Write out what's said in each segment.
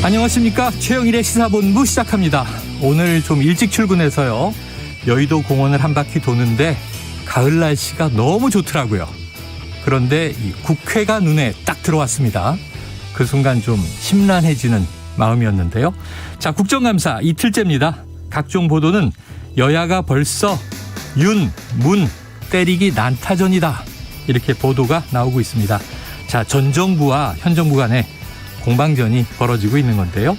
안녕하십니까. 최영일의 시사본부 시작합니다. 오늘 좀 일찍 출근해서요. 여의도 공원을 한 바퀴 도는데 가을 날씨가 너무 좋더라고요. 그런데 이 국회가 눈에 딱 들어왔습니다. 그 순간 좀 심란해지는 마음이었는데요. 자, 국정감사 이틀째입니다. 각종 보도는 여야가 벌써 윤, 문 때리기 난타전이다. 이렇게 보도가 나오고 있습니다. 자, 전 정부와 현 정부 간에 공방전이 벌어지고 있는 건데요.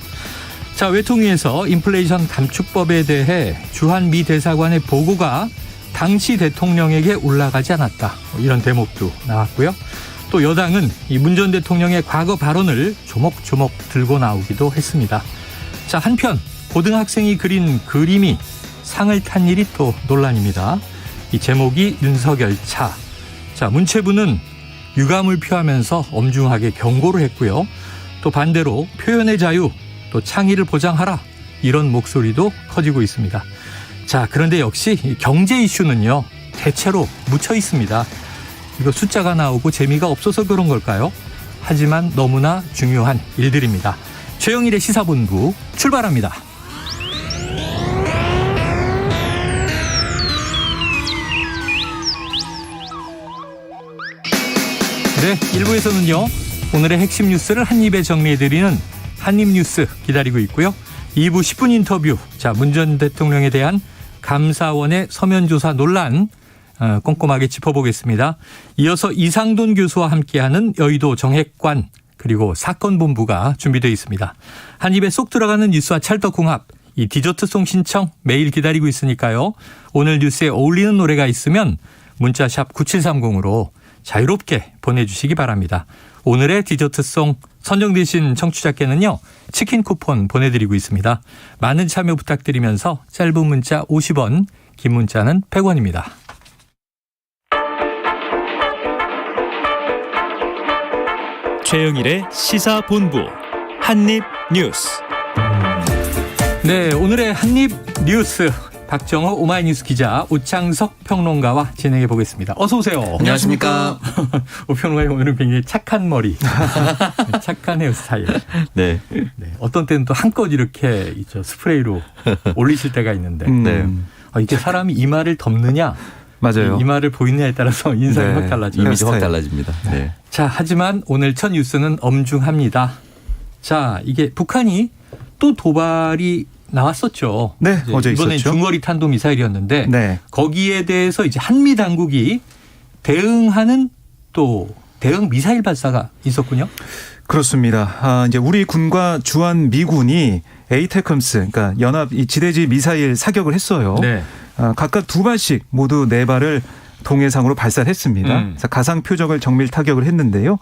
자, 외통위에서 인플레이션 감축법에 대해 주한 미 대사관의 보고가 당시 대통령에게 올라가지 않았다. 이런 대목도 나왔고요. 또 여당은 이 문 전 대통령의 과거 발언을 조목조목 들고 나오기도 했습니다. 자, 한편 고등학생이 그린 그림이 상을 탄 일이 또 논란입니다. 이 제목이 윤석열 차. 자, 문체부는 유감을 표하면서 엄중하게 경고를 했고요. 또 반대로 표현의 자유, 또 창의를 보장하라. 이런 목소리도 커지고 있습니다. 자, 그런데 역시 경제 이슈는요. 대체로 묻혀 있습니다. 이거 숫자가 나오고 재미가 없어서 그런 걸까요? 하지만 너무나 중요한 일들입니다. 최영일의 시사본부 출발합니다. 네, 1부에서는요. 오늘의 핵심 뉴스를 한입에 정리해드리는 한입뉴스 기다리고 있고요. 2부 10분 인터뷰. 자, 문 전 대통령에 대한 감사원의 서면조사 논란 꼼꼼하게 짚어보겠습니다. 이어서 이상돈 교수와 함께하는 여의도 정핵관 그리고 사건본부가 준비되어 있습니다. 한 입에 쏙 들어가는 뉴스와 찰떡궁합. 이 디저트송 신청 매일 기다리고 있으니까요. 오늘 뉴스에 어울리는 노래가 있으면 문자샵 9730으로 자유롭게 보내주시기 바랍니다. 오늘의 디저트송 선정되신 청취자께는요. 치킨 쿠폰 보내드리고 있습니다. 많은 참여 부탁드리면서 짧은 문자 50원, 긴 문자는 100원입니다. 최영일의 시사본부 한입뉴스. 네, 오늘의 한입뉴스 박정호 오마이뉴스 기자 오창석 평론가와 진행해 보겠습니다. 어서 오세요. 안녕하십니까. 오 평론가님 오늘은 굉장히 착한 머리, 착한 헤어스타일. 네. 네, 어떤 때는 또 한껏 이렇게 스프레이로 올리실 때가 있는데 네. 이게 사람이 이마를 덮느냐 맞아요. 이마를 보이느냐에 따라서 인상이 확 달라집니다. 이미지 확 달라집니다. 네. 자, 하지만 오늘 첫 뉴스는 엄중합니다. 자, 이게 북한이 또 도발이 나왔었죠. 네, 어제 이번엔 있었죠. 중거리 탄도 미사일이었는데 네. 거기에 대해서 이제 한미 당국이 대응하는 또 대응 미사일 발사가 있었군요. 그렇습니다. 이제 우리 군과 주한 미군이 에이테컴스, 그러니까 연합 이 지대지 미사일 사격을 했어요. 네. 각각 2발씩 모두 4발을 동해상으로 발사를 했습니다. 그래서 가상 표적을 정밀 타격을 했는데요.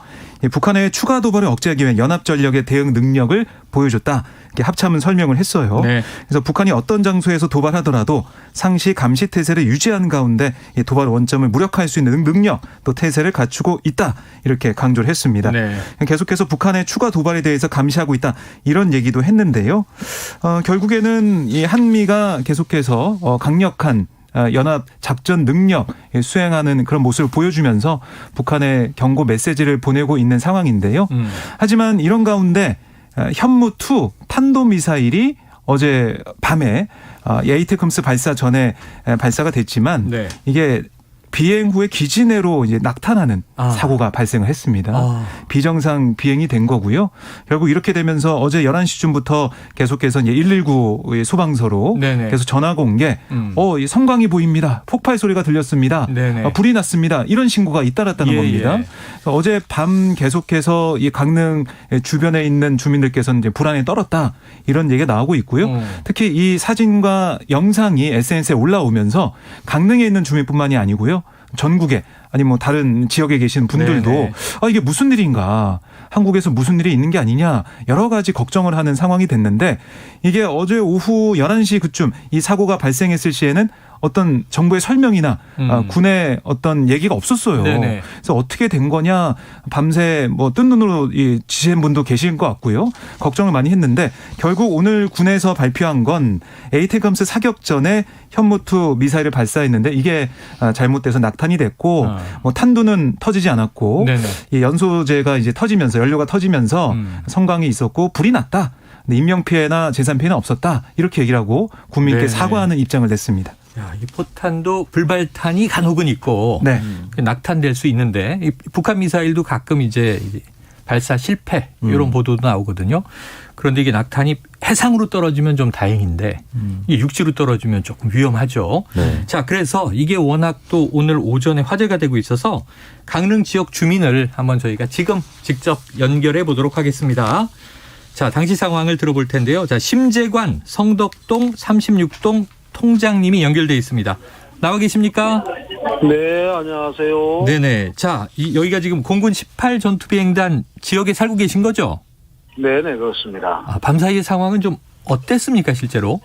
북한의 추가 도발을 억제하기 위한 연합전력의 대응 능력을 보여줬다. 이렇게 합참은 설명을 했어요. 네. 그래서 북한이 어떤 장소에서 도발하더라도 상시 감시 태세를 유지한 가운데 도발 원점을 무력화할 수 있는 능력 또 태세를 갖추고 있다. 이렇게 강조를 했습니다. 네. 계속해서 북한의 추가 도발에 대해서 감시하고 있다. 이런 얘기도 했는데요. 결국에는 이 한미가 계속해서 강력한 연합 작전 능력 수행하는 그런 모습을 보여주면서 북한의 경고 메시지를 보내고 있는 상황인데요. 하지만 이런 가운데 현무2 탄도미사일이 어제 밤에 에이테컴스 발사 전에 발사가 됐지만 네. 이게 비행 후에 기지 내로 이제 낙탄하는 사고가 발생을 했습니다. 비정상 비행이 된 거고요. 결국 이렇게 되면서 어제 11시쯤부터 계속해서 이제 119 소방서로 네네. 계속 전화가 온 게 성광이 보입니다. 폭발 소리가 들렸습니다. 불이 났습니다. 이런 신고가 잇따랐다는 겁니다. 그래서 어제 밤 계속해서 이 강릉 주변에 있는 주민들께서는 이제 불안에 떨었다. 이런 얘기가 나오고 있고요. 특히 이 사진과 영상이 SNS에 올라오면서 강릉에 있는 주민뿐만이 아니고요. 전국에 아니 뭐 다른 지역에 계신 분들도 이게 무슨 일인가, 한국에서 무슨 일이 있는 게 아니냐 여러 가지 걱정을 하는 상황이 됐는데 이게 어제 오후 11시 그쯤 이 사고가 발생했을 시에는 어떤 정부의 설명이나 군의 어떤 얘기가 없었어요. 네네. 그래서 어떻게 된 거냐 밤새 뭐 뜬 눈으로 지신 분도 계신 것 같고요. 걱정을 많이 했는데 결국 오늘 군에서 발표한 건 에이테컴스 사격 전에 현무2 미사일을 발사했는데 이게 잘못돼서 낙탄이 됐고 뭐 탄두는 터지지 않았고 이 연소제가 이제 터지면서 연료가 터지면서 성광이 있었고 불이 났다. 근데 인명피해나 재산피해는 없었다. 이렇게 얘기를 하고 국민께 네. 사과하는 입장을 냈습니다. 야, 이 포탄도 불발탄이 간혹은 있고 네. 낙탄될 수 있는데 이 북한 미사일도 가끔 이제 발사 실패 이런 보도도 나오거든요. 그런데 이게 낙탄이 해상으로 떨어지면 좀 다행인데 이게 육지로 떨어지면 조금 위험하죠. 네. 자, 그래서 이게 워낙 또 오늘 오전에 화제가 되고 있어서 강릉 지역 주민을 한번 저희가 지금 직접 연결해 보도록 하겠습니다. 자, 당시 상황을 들어볼 텐데요. 자, 심재관 성덕동 36동 통장님이 연결돼 있습니다. 나와 계십니까? 네, 안녕하세요. 네네. 자, 여기가 지금 공군 18 전투비행단 지역에 살고 계신 거죠? 네네, 그렇습니다. 아, 밤사이의 상황은 좀 어땠습니까, 실제로?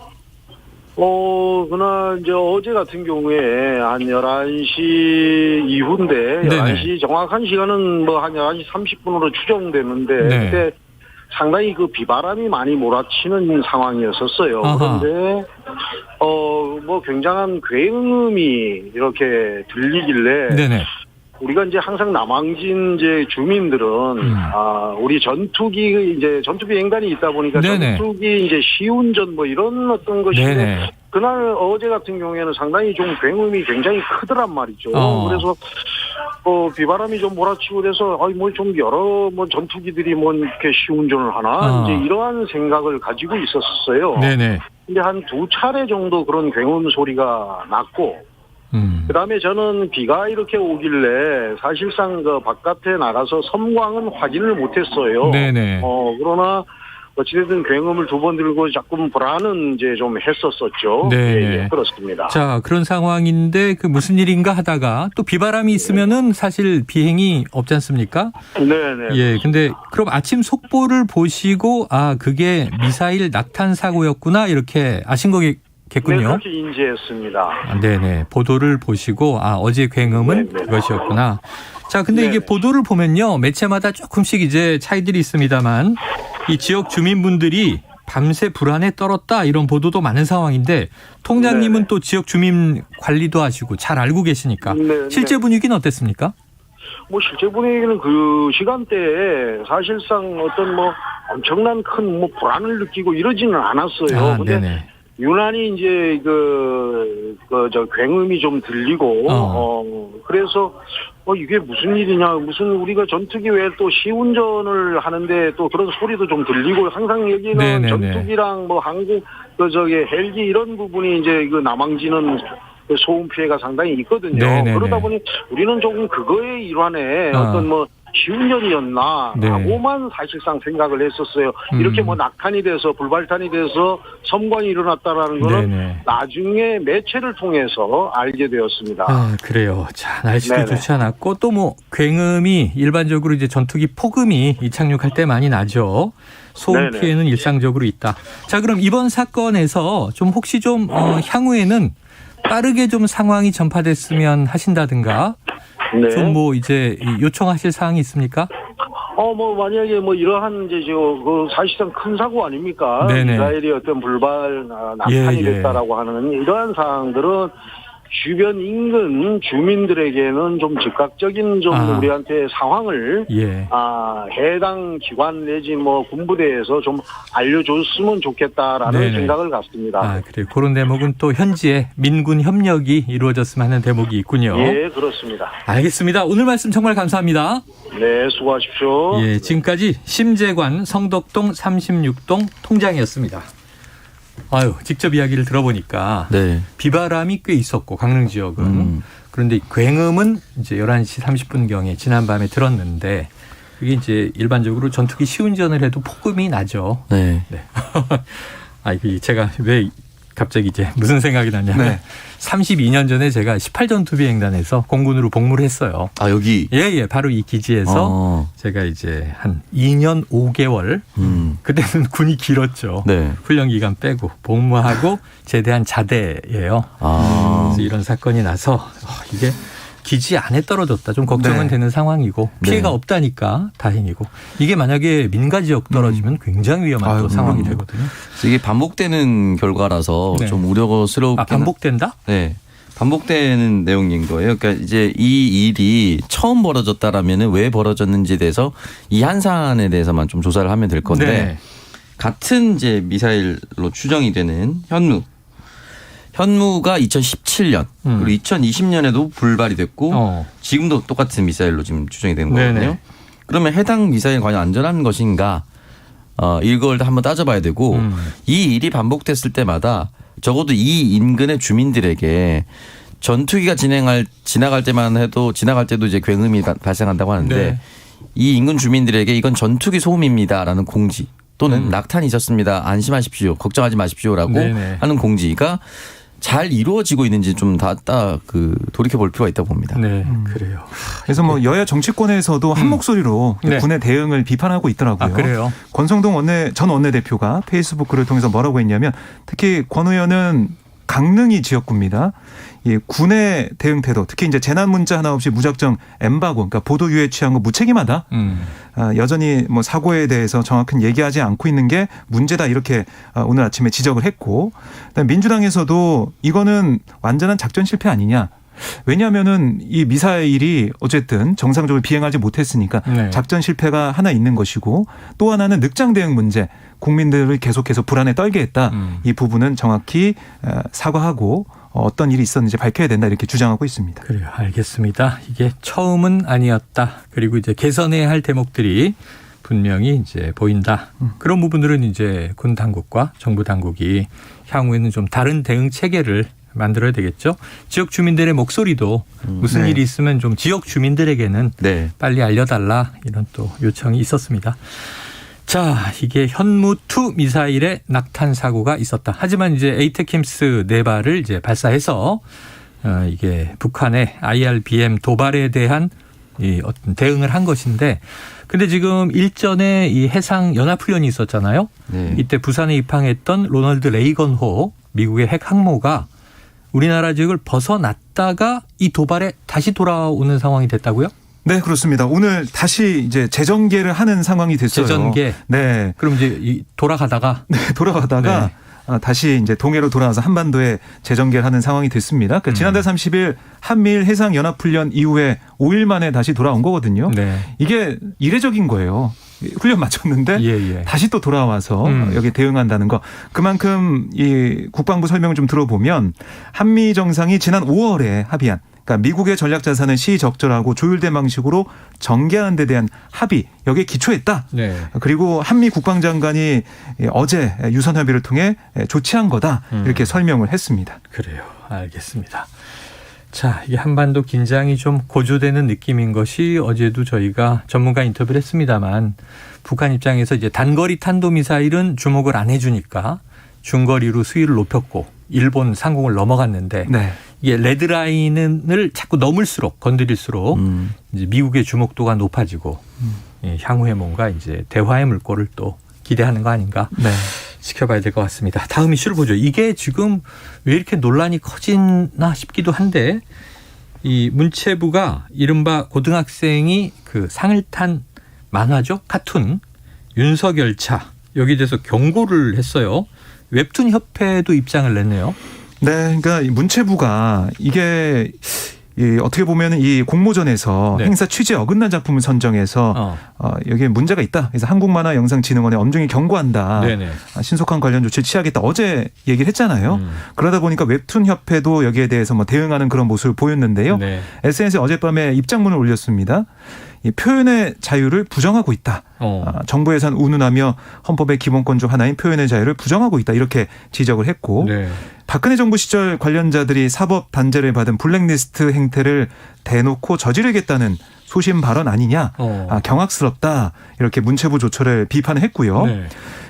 그날 이제 어제 같은 경우에 한 11시 이후인데, 네네. 11시 정확한 시간은 뭐 한 11시 30분으로 추정되는데, 네. 그때 상당히 그 비바람이 많이 몰아치는 상황이었었어요. 아하. 그런데, 뭐 굉장한 굉음이 이렇게 들리길래, 네네. 우리가 이제 항상 남항진 이제 주민들은 우리 전투기 이제 전투비행단이 있다 보니까 네네. 전투기 이제 시운전 뭐 이런 어떤 것인데 네네. 그날 어제 같은 경우에는 상당히 좀 굉음이 굉장히 크더란 말이죠. 그래서 비바람이 좀 몰아치고 그래서 뭐 좀 여러 뭐 전투기들이 뭐 이렇게 시운전을 하나 이제 이러한 생각을 가지고 있었어요. 네네. 근데 한 2차례 정도 그런 굉음 소리가 났고. 그다음에 저는 비가 이렇게 오길래 사실상 그 바깥에 나가서 섬광은 확인을 못했어요. 네네. 그러나 어찌됐든 굉음을 2번 들고 자꾸 불안은 이제 좀 했었었죠. 네. 예, 그렇습니다. 자, 그런 상황인데 그 무슨 일인가 하다가 또 비바람이 있으면은 사실 비행이 없지 않습니까? 네네. 예. 근데 그럼 아침 속보를 보시고 아, 그게 미사일 낙탄 사고였구나 이렇게 아신 거겠군요. 네, 그렇게 인지했습니다. 아, 네네. 보도를 보시고 아, 어제 굉음은 네네. 그것이었구나. 자, 근데 이게 네네. 보도를 보면요. 매체마다 조금씩 이제 차이들이 있습니다만 이 지역 주민분들이 밤새 불안에 떨었다 이런 보도도 많은 상황인데 통장님은 네네. 또 지역 주민 관리도 하시고 잘 알고 계시니까 네네. 실제 분위기는 어땠습니까? 뭐 실제 분위기는 그 시간대에 사실상 어떤 뭐 엄청난 큰 뭐 불안을 느끼고 이러지는 않았어요. 아, 근데 네네. 유난히 이제 저 굉음이 좀 들리고 그래서 이게 무슨 일이냐 무슨 우리가 전투기 외에 또 시운전을 하는데 또 그런 소리도 좀 들리고 항상 여기는 네네네. 전투기랑 뭐 항공 헬기 이런 부분이 이제 그 남항지는 소음 피해가 상당히 있거든요. 네네네. 그러다 보니 우리는 조금 그거의 일환에 어떤 뭐 시운전이었나라고만 사실상 생각을 했었어요. 이렇게 뭐 낙탄이 돼서 불발탄이 돼서 섬광이 일어났다라는 거는 네네. 나중에 매체를 통해서 알게 되었습니다. 아, 그래요. 자, 날씨도 네네. 좋지 않았고 또 뭐 굉음이 일반적으로 이제 전투기 폭음이 이착륙할 때 많이 나죠. 소음 네네. 피해는 일상적으로 있다. 자, 그럼 이번 사건에서 좀 혹시 좀 향후에는 빠르게 좀 상황이 전파됐으면 하신다든가 네. 좀 뭐 이제 요청하실 사항이 있습니까? 뭐 만약에 뭐 이러한 이제 그 사실상 큰 사고 아닙니까? 네네. 미사일이 어떤 불발 낙탄이 예. 됐다라고 하는 이러한 사항들은 주변 인근 주민들에게는 좀 즉각적인 좀 우리한테 상황을 예. 해당 기관 내지 뭐 군부대에서 좀 알려줬으면 좋겠다라는 네네. 생각을 갖습니다. 아, 그래요. 그런 대목은 또 현지에 민군 협력이 이루어졌으면 하는 대목이 있군요. 예, 그렇습니다. 알겠습니다. 오늘 말씀 정말 감사합니다. 네, 수고하십시오. 예, 지금까지 심재관 성덕동 36동 통장이었습니다. 아유, 직접 이야기를 들어보니까 네. 비바람이 꽤 있었고 강릉 지역은 그런데 굉음은 이제 11시 30분경에 지난밤에 들었는데 그게 이제 일반적으로 전투기 시운전을 해도 폭음이 나죠. 네. 네. 아, 이게 제가 왜 갑자기 이제 무슨 생각이 나냐면 네. 32년 전에 제가 18전투비행단에서 공군으로 복무를 했어요. 아, 여기. 예, 바로 이 기지에서 제가 이제 한 2년 5개월 그때는 군이 길었죠. 네. 훈련 기간 빼고 복무하고 제대한 자대예요. 그래서 이런 사건이 나서 이게 기지 안에 떨어졌다. 좀 걱정은 네. 되는 상황이고 피해가 네. 없다니까 다행이고 이게 만약에 민가 지역 떨어지면 굉장히 위험한 또 상황이 되거든요. 그래서 이게 반복되는 결과라서 네. 좀 우려스럽긴 아, 반복된다? 네. 반복되는 내용인 거예요. 그러니까 이제 이 일이 처음 벌어졌다라면은 왜 벌어졌는지에 대해서 이 한 사안에 대해서만 좀 조사를 하면 될 건데 네. 같은 이제 미사일로 추정이 되는 현무가 2017년 그리고 2020년에도 불발이 됐고 지금도 똑같은 미사일로 지금 추정이 되는 거거든요. 네네. 그러면 해당 미사일 과연 안전한 것인가? 이걸 한번 따져봐야 되고 이 일이 반복됐을 때마다 적어도 이 인근의 주민들에게 전투기가 지나갈 때도 이제 굉음이 발생한다고 하는데 네. 이 인근 주민들에게 이건 전투기 소음입니다라는 공지 또는 낙탄이 있었습니다. 안심하십시오. 걱정하지 마십시오라고 네네. 하는 공지가 잘 이루어지고 있는지 좀 돌이켜 볼 필요가 있다고 봅니다. 네, 그래요. 그래서 뭐 여야 정치권에서도 한 목소리로 네. 군의 대응을 비판하고 있더라고요. 아, 그래요? 권성동 전 원내대표가 페이스북 글을 통해서 뭐라고 했냐면 특히 권 의원은 강릉이 지역구입니다. 이 군의 대응 태도, 특히 이제 재난 문자 하나 없이 무작정 엠바고, 그러니까 보도 유예 취한 거 무책임하다. 여전히 뭐 사고에 대해서 정확한 얘기하지 않고 있는 게 문제다 이렇게 오늘 아침에 지적을 했고, 그다음에 민주당에서도 이거는 완전한 작전 실패 아니냐. 왜냐하면은 이 미사일이 어쨌든 정상적으로 비행하지 못했으니까 네. 작전 실패가 하나 있는 것이고 또 하나는 늑장 대응 문제, 국민들을 계속해서 불안에 떨게 했다. 이 부분은 정확히 사과하고 어떤 일이 있었는지 밝혀야 된다 이렇게 주장하고 있습니다. 그래요. 알겠습니다. 이게 처음은 아니었다. 그리고 이제 개선해야 할 대목들이 분명히 이제 보인다. 그런 부분들은 이제 군 당국과 정부 당국이 향후에는 좀 다른 대응 체계를 만들어야 되겠죠. 지역 주민들의 목소리도 무슨 네. 일이 있으면 좀 지역 주민들에게는 네. 빨리 알려달라 이런 또 요청이 있었습니다. 자, 이게 현무2 미사일의 낙탄 사고가 있었다. 하지만 이제 에이테킴스 4발을 이제 발사해서 이게 북한의 IRBM 도발에 대한 이 어떤 대응을 한 것인데, 근데 지금 일전에 이 해상 연합훈련이 있었잖아요. 네. 이때 부산에 입항했던 로널드 레이건호 미국의 핵 항모가 우리나라 지역을 벗어났다가 이 도발에 다시 돌아오는 상황이 됐다고요? 네, 그렇습니다. 오늘 다시 이제 재전개를 하는 상황이 됐어요. 재전개. 네. 그럼 이제 돌아가다가 돌아가다가 다시 이제 동해로 돌아와서 한반도에 재전개를 하는 상황이 됐습니다. 그러니까 지난달 30일 한미일 해상연합훈련 이후에 5일 만에 다시 돌아온 거거든요. 네. 이게 이례적인 거예요. 훈련 마쳤는데 예. 다시 또 돌아와서 여기 대응한다는 거. 그만큼 이 국방부 설명을 좀 들어보면 한미 정상이 지난 5월에 합의한, 그러니까 미국의 전략 자산을 시적절하고 조율된 방식으로 전개하는 데 대한 합의, 여기에 기초했다. 네. 그리고 한미 국방장관이 어제 유선 협의를 통해 조치한 거다. 이렇게 설명을 했습니다. 그래요. 알겠습니다. 자, 이게 한반도 긴장이 좀 고조되는 느낌인 것이 어제도 저희가 전문가 인터뷰를 했습니다만 북한 입장에서 이제 단거리 탄도미사일은 주목을 안 해주니까 중거리로 수위를 높였고 일본 상공을 넘어갔는데 네. 이게 레드라인을 자꾸 넘을수록 건드릴수록 이제 미국의 주목도가 높아지고 향후에 뭔가 이제 대화의 물꼬를 또 기대하는 거 아닌가 네. 지켜봐야 될 것 같습니다. 다음 이슈를 보죠. 이게 지금 왜 이렇게 논란이 커지나 싶기도 한데 이 문체부가 이른바 고등학생이 그 상을 탄 만화죠. 카툰 윤석열차 여기에 대해서 경고를 했어요. 웹툰 협회도 입장을 냈네요. 네, 그러니까 문체부가 이게 어떻게 보면 이 공모전에서 네. 행사 취지에 어긋난 작품을 선정해서 여기에 문제가 있다. 그래서 한국만화영상진흥원에 엄중히 경고한다. 네네. 신속한 관련 조치를 취하겠다. 어제 얘기를 했잖아요. 그러다 보니까 웹툰 협회도 여기에 대해서 뭐 대응하는 그런 모습을 보였는데요. 네. SNS에 어젯밤에 입장문을 올렸습니다. 이 표현의 자유를 부정하고 있다. 정부 예산 운운하며 헌법의 기본권 중 하나인 표현의 자유를 부정하고 있다. 이렇게 지적을 했고 네. 박근혜 정부 시절 관련자들이 사법 단죄를 받은 블랙리스트 행태를 대놓고 저지르겠다는 소신 발언 아니냐. 경악스럽다. 이렇게 문체부 조처를 비판을 했고요. 네.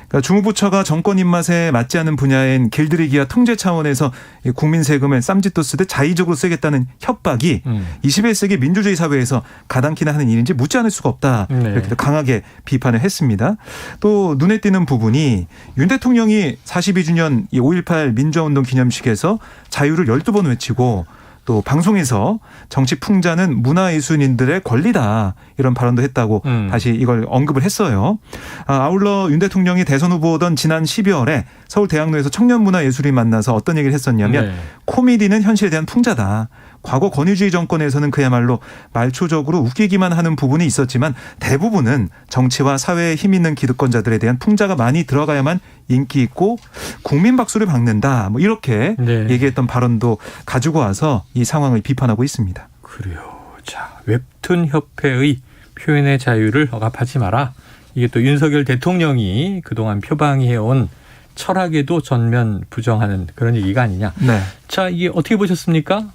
그러니까 주무부처가 정권 입맛에 맞지 않는 분야인 길들이기와 통제 차원에서 국민 세금을 쌈짓돈 쓰듯 자의적으로 쓰겠다는 협박이 21세기 민주주의 사회에서 가당키나 하는 일인지 묻지 않을 수가 없다. 네. 이렇게 강하게 비판을 했습니다. 또 눈에 띄는 부분이 윤 대통령이 42주년 5.18 민주화운동 기념식에서 자유를 12번 외치고 또 방송에서 정치 풍자는 문화예술인들의 권리다 이런 발언도 했다고 다시 이걸 언급을 했어요. 아울러 윤 대통령이 대선 후보던 지난 12월에 서울대학로에서 청년문화예술인 만나서 어떤 얘기를 했었냐면 코미디는 현실에 대한 풍자다. 과거 권위주의 정권에서는 그야말로 말초적으로 웃기기만 하는 부분이 있었지만 대부분은 정치와 사회에 힘 있는 기득권자들에 대한 풍자가 많이 들어가야만 인기 있고 국민 박수를 박는다. 뭐 이렇게 네. 얘기했던 발언도 가지고 와서 이 상황을 비판하고 있습니다. 그래요. 자, 웹툰 협회의 표현의 자유를 억압하지 마라. 이게 또 윤석열 대통령이 그동안 표방해온 철학에도 전면 부정하는 그런 얘기가 아니냐. 네. 자, 이게 어떻게 보셨습니까?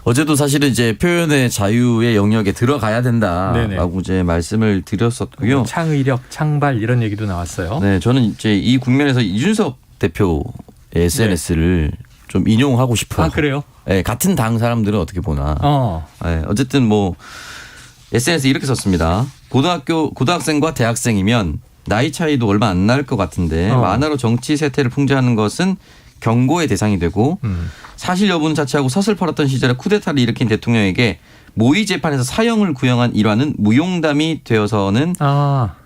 어제도 사실은 이제 표현의 자유의 영역에 들어가야 된다라고 네네. 이제 말씀을 드렸었고요. 창의력, 창발 이런 얘기도 나왔어요. 네, 저는 이제 이 국면에서 이준석 대표의 SNS를 좀 인용하고 싶어요. 아, 그래요? 네, 같은 당 사람들은 어떻게 보나. 네, 어쨌든 뭐 SNS 이렇게 썼습니다. 고등학생과 대학생이면 나이 차이도 얼마 안 날 것 같은데 만화로 정치 세태를 풍자하는 것은 경고의 대상이 되고 사실 여부는 자체하고 서슬퍼렀던 시절에 쿠데타를 일으킨 대통령에게 모의 재판에서 사형을 구형한 일화는 무용담이 되어서는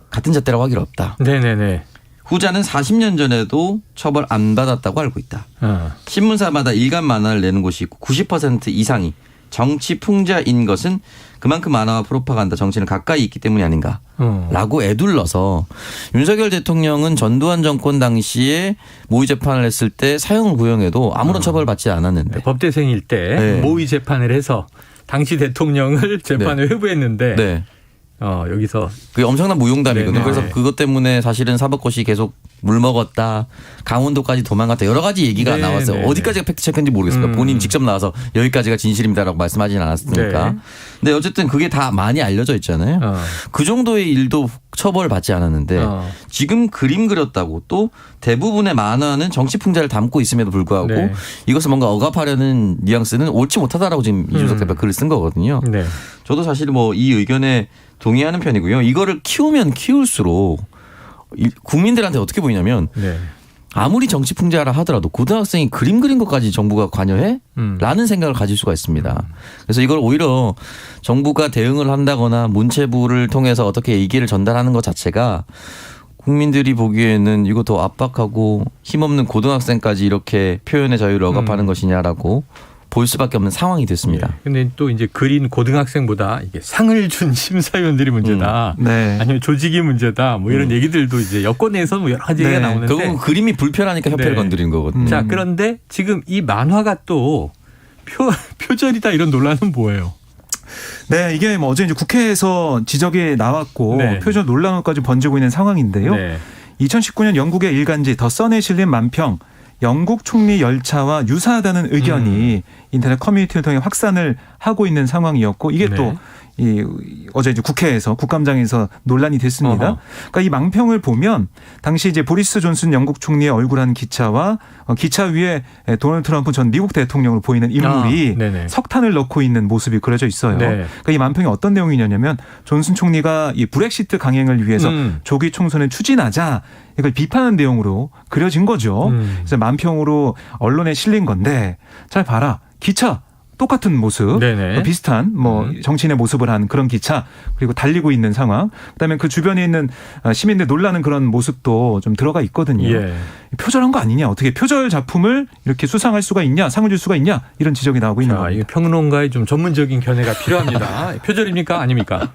같은 잣대라고 할 길 없다. 네네네. 후자는 40년 전에도 처벌 안 받았다고 알고 있다. 신문사마다 일간 만화를 내는 곳이 있고 90% 이상이 정치 풍자인 것은 그만큼 만화와 프로파간다 정치는 가까이 있기 때문이 아닌가. 라고 애둘러서 윤석열 대통령은 전두환 정권 당시에 모의 재판을 했을 때 사형을 구형해도 아무런 처벌을 받지 않았는데. 법대생일 때 네. 모의 재판을 해서 당시 대통령을 재판에 회부했는데 네. 여기서 그게 엄청난 무용담이거든요. 네네. 그래서 그것 때문에 사실은 사법고시 계속 물먹었다. 강원도까지 도망갔다. 여러 가지 얘기가 네네. 나왔어요. 어디까지가 팩트체크인지 모르겠습니다. 본인 직접 나와서 여기까지가 진실입니다라고 말씀하지는 않았으니까. 네. 근데 어쨌든 그게 다 많이 알려져 있잖아요. 그 정도의 일도 처벌받지 않았는데 지금 그림 그렸다고 또 대부분의 만화는 정치 풍자를 담고 있음에도 불구하고 네. 이것을 뭔가 억압하려는 뉘앙스는 옳지 못하다라고 지금 이준석 대표가 글을 쓴 거거든요. 네. 저도 사실 뭐 이 의견에 동의하는 편이고요. 이거를 키우면 키울수록 국민들한테 어떻게 보이냐면 네. 아무리 정치 풍자라 하더라도 고등학생이 그림 그린 것까지 정부가 관여해? 라는 생각을 가질 수가 있습니다. 그래서 이걸 오히려 정부가 대응을 한다거나 문체부를 통해서 어떻게 얘기를 전달하는 것 자체가 국민들이 보기에는 이거 더 압박하고 힘없는 고등학생까지 이렇게 표현의 자유를 억압하는 것이냐라고 볼 수밖에 없는 상황이 됐습니다. 근데 또 이제 그린 고등학생보다 이게 상을 준 심사위원들이 문제다. 네. 아니면 조직이 문제다. 뭐 이런 얘기들도 이제 여권에서 뭐 여러 가지 얘기가 나오는데. 결국은 그림이 불편하니까 협회를 네. 건드린 거거든요. 자, 그런데 지금 이 만화가 또 표절이다 이런 논란은 뭐예요? 네, 이게 뭐 어제 이제 국회에서 지적이 나왔고 네. 표절 논란까지 번지고 있는 상황인데요. 네. 2019년 영국의 일간지 더 선에 실린 만평 영국 총리 열차와 유사하다는 의견이 인터넷 커뮤니티를 통해 확산을 하고 있는 상황이었고 이게 네. 또 어제 이제 국회에서 국감장에서 논란이 됐습니다. 그러니까 이 망평을 보면 당시 이제 보리스 존슨 영국 총리의 얼굴한 기차와 기차 위에 도널드 트럼프 전 미국 대통령으로 보이는 인물이 석탄을 넣고 있는 모습이 그려져 있어요. 네. 그러니까 이 망평이 어떤 내용이냐면 존슨 총리가 이 브렉시트 강행을 위해서 조기 총선을 추진하자 이걸 비판하는 내용으로 그려진 거죠. 그래서 만평으로 언론에 실린 건데 잘 봐라. 기차 똑같은 모습, 비슷한 뭐 정치인의 모습을 한 그런 기차 그리고 달리고 있는 상황. 그다음에 그 주변에 있는 시민들 놀라는 그런 모습도 좀 들어가 있거든요. 예. 표절한 거 아니냐? 어떻게 표절 작품을 이렇게 수상할 수가 있냐? 상을 줄 수가 있냐? 이런 지적이 나오고 있는 겁니다. 이게 평론가의 좀 전문적인 견해가 필요합니다. 표절입니까? 아닙니까?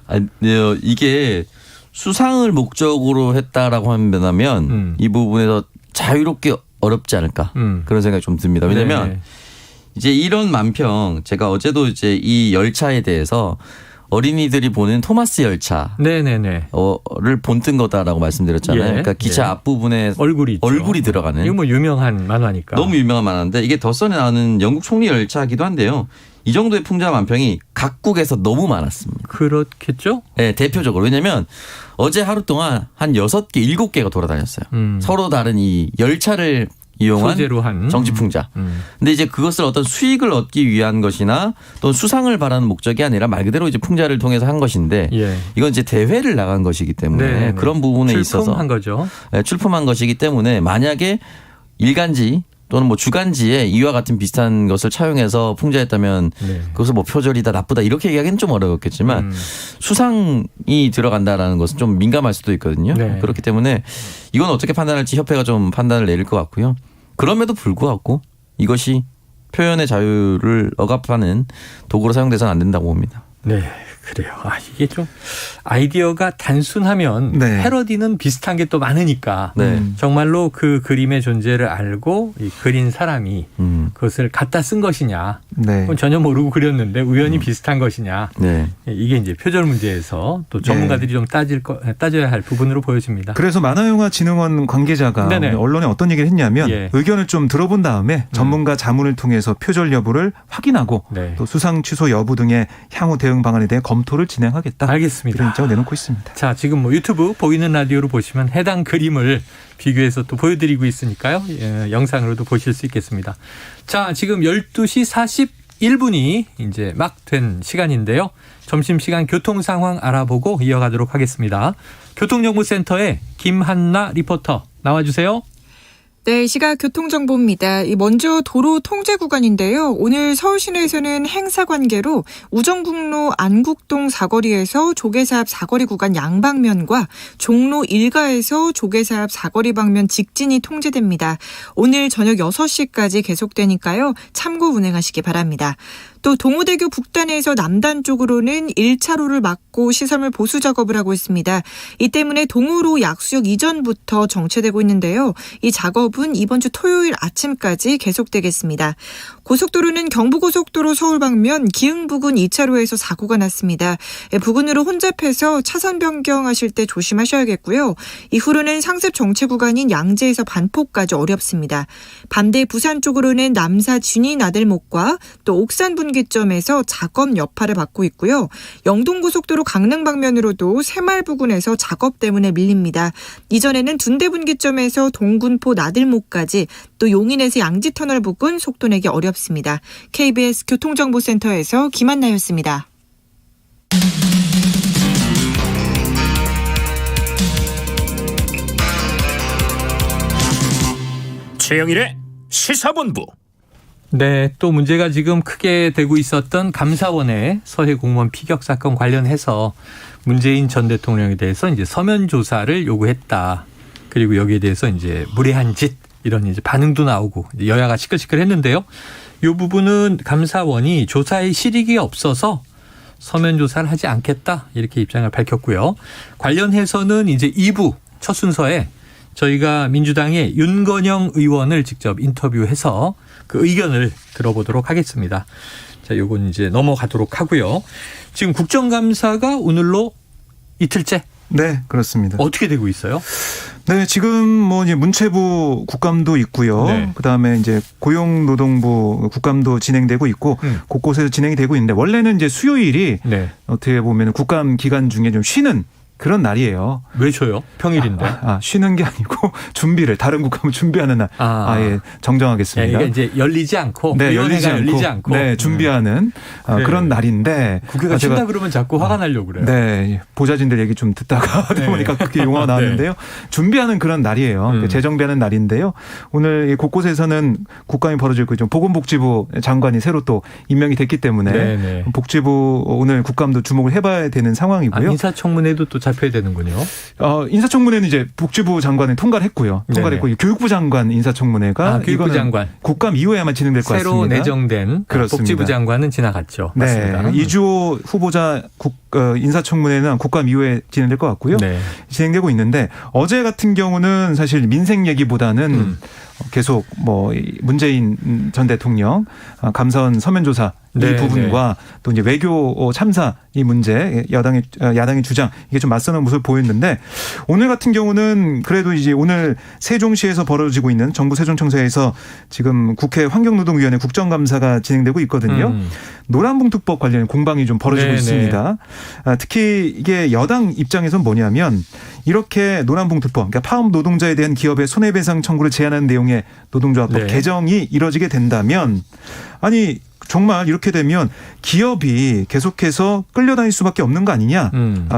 아니요, 이게 수상을 목적으로 했다라고 한다면 이 부분에서 자유롭게 어렵지 않을까 그런 생각이 좀 듭니다. 왜냐하면 이제 이런 만평 제가 어제도 이제 이 열차에 대해서 어린이들이 보는 토마스 열차 를 본뜬 거다라고 말씀드렸잖아요. 그러니까 기차 앞부분에 얼굴이 들어가는. 이거 뭐 유명한 만화니까. 너무 유명한 만화인데 이게 더 선에 나오는 영국 총리 열차이기도 한데요. 이 정도의 풍자 만평이 각국에서 너무 많았습니다. 그렇겠죠? 네, 대표적으로. 왜냐하면 어제 하루 동안 한 6개, 7개가 돌아다녔어요. 서로 다른 이 열차를 이용한 소재로 한 정치 풍자. 근데 이제 그것을 어떤 수익을 얻기 위한 것이나 또 수상을 바라는 목적이 아니라 말 그대로 이제 풍자를 통해서 한 것인데 이건 이제 대회를 나간 것이기 때문에 그런 부분에 있어서 출품한 거죠. 네, 출품한 것이기 때문에 만약에 일간지 또는 뭐 주간지에 이와 같은 비슷한 것을 차용해서 풍자했다면 그것을 뭐 표절이다 나쁘다 이렇게 얘기하기는 좀 어렵겠지만 수상이 들어간다라는 것은 좀 민감할 수도 있거든요. 그렇기 때문에 이건 어떻게 판단할지 협회가 좀 판단을 내릴 것 같고요. 그럼에도 불구하고 이것이 표현의 자유를 억압하는 도구로 사용돼서는 안 된다고 봅니다. 네, 그래요. 이게 좀 아이디어가 단순하면 네. 패러디는 비슷한 게 또 많으니까 네. 정말로 그 그림의 존재를 알고 이 그린 사람이 그것을 갖다 쓴 것이냐, 네. 그건 전혀 모르고 그렸는데 우연히 비슷한 것이냐, 네. 이게 이제 표절 문제에서 또 전문가들이 좀 따져야 할 부분으로 보여집니다. 그래서 만화영화진흥원 관계자가 네네. 언론에 어떤 얘기를 했냐면 예. 의견을 좀 들어본 다음에 전문가 자문을 통해서 표절 여부를 확인하고 네. 또 수상 취소 여부 등의 향후 대응 방안에 대해 검토를 진행하겠다. 알겠습니다. 이런 입장을 내놓고 있습니다. 자, 지금 뭐 유튜브 보이는 라디오로 보시면 해당 그림을 비교해서 또 보여드리고 있으니까요. 예, 영상으로도 보실 수 있겠습니다. 자, 지금 12시 41분이 이제 막 된 시간인데요. 점심시간 교통 상황 알아보고 이어가도록 하겠습니다. 교통정보센터의 김한나 리포터 나와주세요. 네, 이 시각 교통정보입니다. 먼저 도로 통제 구간인데요. 오늘 서울 시내에서는 행사 관계로 우정국로 안국동 사거리에서 조계사 앞 사거리 구간 양방면과 종로 일가에서 조계사 앞 사거리 방면 직진이 통제됩니다. 오늘 저녁 6시까지 계속되니까요. 참고 운행하시기 바랍니다. 또 동호대교 북단에서 남단 쪽으로는 1차로를 막고 시설물 보수 작업을 하고 있습니다. 이 때문에 동호로 약수역 이전부터 정체되고 있는데요. 이 작업은 이번 주 토요일 아침까지 계속되겠습니다. 고속도로는 경부고속도로 서울 방면 기흥 부근 2차로에서 사고가 났습니다. 부근으로 혼잡해서 차선 변경하실 때 조심하셔야겠고요. 이후로는 상습 정체 구간인 양재에서 반포까지 어렵습니다. 반대 부산 쪽으로는 남사 진이 나들목과 또 옥산 분기점에서 작업 여파를 받고 있고요. 영동고속도로 강릉 방면으로도 새마을 부근에서 작업 때문에 밀립니다. 이전에는 둔대 분기점에서 동군포 나들목까지 또 용인에서 양지터널 부근 속도 내기 어렵습니다. KBS 교통정보센터에서 김한나였습니다. 최영일의 시사본부. 네, 또 문제가 지금 크게 되고 있었던 감사원의 서해 공무원 피격 사건 관련해서 문재인 전 대통령에 대해서 이제 서면 조사를 요구했다. 그리고 여기에 대해서 이제 무례한 짓 이런 이제 반응도 나오고 이제 여야가 시끌시끌했는데요. 이 부분은 감사원이 조사에 실익이 없어서 서면 조사를 하지 않겠다 이렇게 입장을 밝혔고요. 관련해서는 이제 2부 첫 순서에 저희가 민주당의 윤건영 의원을 직접 인터뷰해서 그 의견을 들어보도록 하겠습니다. 자, 요건 이제 넘어가도록 하고요. 지금 국정감사가 오늘로 이틀째? 네, 그렇습니다. 어떻게 되고 있어요? 네, 지금 뭐 이제 문체부 국감도 있고요. 네. 그다음에 이제 고용노동부 국감도 진행되고 있고 곳곳에서 진행이 되고 있는데 원래는 이제 수요일이 네. 어떻게 보면 국감 기간 중에 좀 쉬는 그런 날이에요. 왜 쉬어요? 평일인데. 쉬는 게 아니고 준비를 다른 국감을 준비하는 날. 예, 정정하겠습니다. 네, 이제 열리지 않고 네, 위원회가 열리지 않고 네, 준비하는 그런 날인데 국회가 쉰다 그러면 자꾸 화가 나려고 그래요. 네, 보좌진들 얘기 좀 듣다가 네. 보니까 그게 용어가 나왔는데요. 네. 준비하는 그런 날이에요. 재정비하는 날인데요. 오늘 곳곳에서는 국감이 벌어지고 좀 보건복지부 장관이 새로 또 임명이 됐기 때문에 네네. 복지부 오늘 국감도 주목을 해봐야 되는 상황이고요. 인사청문회도 또 잡혀야 되는군요. 인사청문회는 이제 복지부 장관이 통과를 했고요. 통과를 했고 교육부 장관 인사청문회가 교육부 장관 국감 이후에만 진행될 것 같습니다. 새로 내정된 그렇습니다. 복지부 장관은 지나갔죠. 맞습니다. 네, 이주호 후보자 인사청문회는 국감 이후에 진행될 것 같고요. 네. 진행되고 있는데 어제 같은 경우는 사실 민생 얘기보다는 계속 뭐 문재인 전 대통령 감사원 서면조사 이 부분과 또 이제 외교 참사 이 문제 야당의 주장 이게 좀 맞서는 모습을 보였는데 오늘 같은 경우는 그래도 이제 오늘 세종시에서 벌어지고 있는 정부 세종청사에서 지금 국회 환경노동위원회 국정감사가 진행되고 있거든요. 노란봉투법 관련 공방이 좀 벌어지고 있습니다. 특히 이게 여당 입장에서는 뭐냐면 이렇게 노란봉투법 그러니까 파업 노동자에 대한 기업의 손해배상 청구를 제한하는 내용의 노동조합법 개정이 이뤄지게 된다면 아니 정말 이렇게 되면 기업이 계속해서 끌려다닐 수밖에 없는 거 아니냐.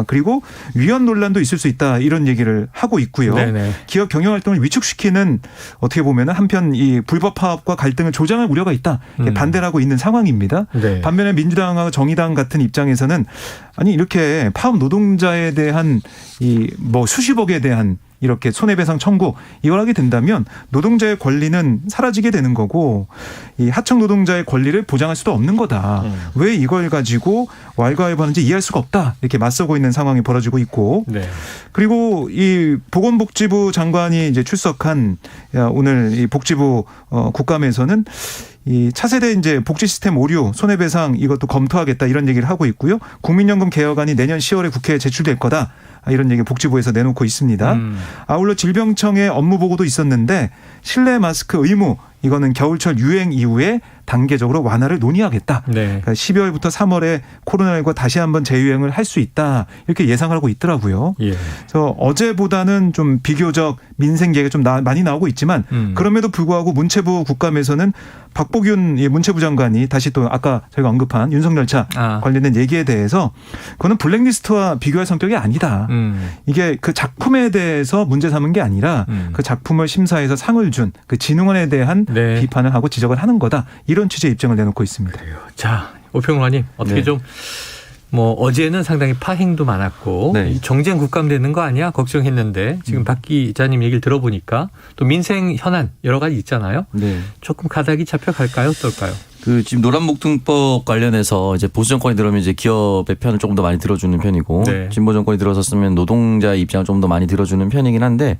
그리고 위헌 논란도 있을 수 있다. 이런 얘기를 하고 있고요. 네네. 기업 경영활동을 위축시키는 어떻게 보면 한편 이 불법 파업과 갈등을 조장할 우려가 있다. 반대를 하고 있는 상황입니다. 네. 반면에 민주당과 정의당 같은 입장에서는 아니 이렇게 파업 노동자에 대한 이 뭐 수십억에 대한 이렇게 손해배상 청구 이걸 하게 된다면 노동자의 권리는 사라지게 되는 거고 이 하청 노동자의 권리를 보장할 수도 없는 거다. 왜 이걸 가지고 왈가왈부하는지 이해할 수가 없다. 이렇게 맞서고 있는 상황이 벌어지고 있고 네. 그리고 이 보건복지부 장관이 이제 출석한 오늘 이 복지부 국감에서는 이 차세대 이제 복지 시스템 오류 손해배상 이것도 검토하겠다 이런 얘기를 하고 있고요. 국민연금 개혁안이 내년 10월에 국회에 제출될 거다. 이런 얘기 복지부에서 내놓고 있습니다. 아울러 질병청의 업무 보고도 있었는데 실내 마스크 의무 이거는 겨울철 유행 이후에 단계적으로 완화를 논의하겠다. 네. 그러니까 12월부터 3월에 코로나19가 다시 한번 재유행을 할 수 있다. 이렇게 예상하고 있더라고요. 예. 그래서 어제보다는 좀 비교적 민생 계획이 좀 많이 나오고 있지만 그럼에도 불구하고 문체부 국감에서는 박보균 문체부 장관이 다시 또 아까 저희가 언급한 윤석열차 관련된 얘기에 대해서 그거는 블랙리스트와 비교할 성격이 아니다. 이게 그 작품에 대해서 문제 삼은 게 아니라 그 작품을 심사해서 상을 준 그 진흥원에 대한 네. 비판을 하고 지적을 하는 거다. 이런 취지의 입장을 내놓고 있습니다. 그래요. 자, 오평론가님 어떻게 네. 좀 뭐 어제는 상당히 파행도 많았고 네. 정쟁 국감되는 거 아니야 걱정했는데 지금 박 기자님 얘기를 들어보니까 또 민생 현안 여러 가지 있잖아요. 네. 조금 가닥이 잡혀갈까요? 어떨까요? 그 지금 노란목등법 관련해서 이제 보수 정권이 들어오면 이제 기업의 편을 조금 더 많이 들어주는 편이고 네. 진보 정권이 들어섰으면 노동자의 입장을 좀 더 많이 들어주는 편이긴 한데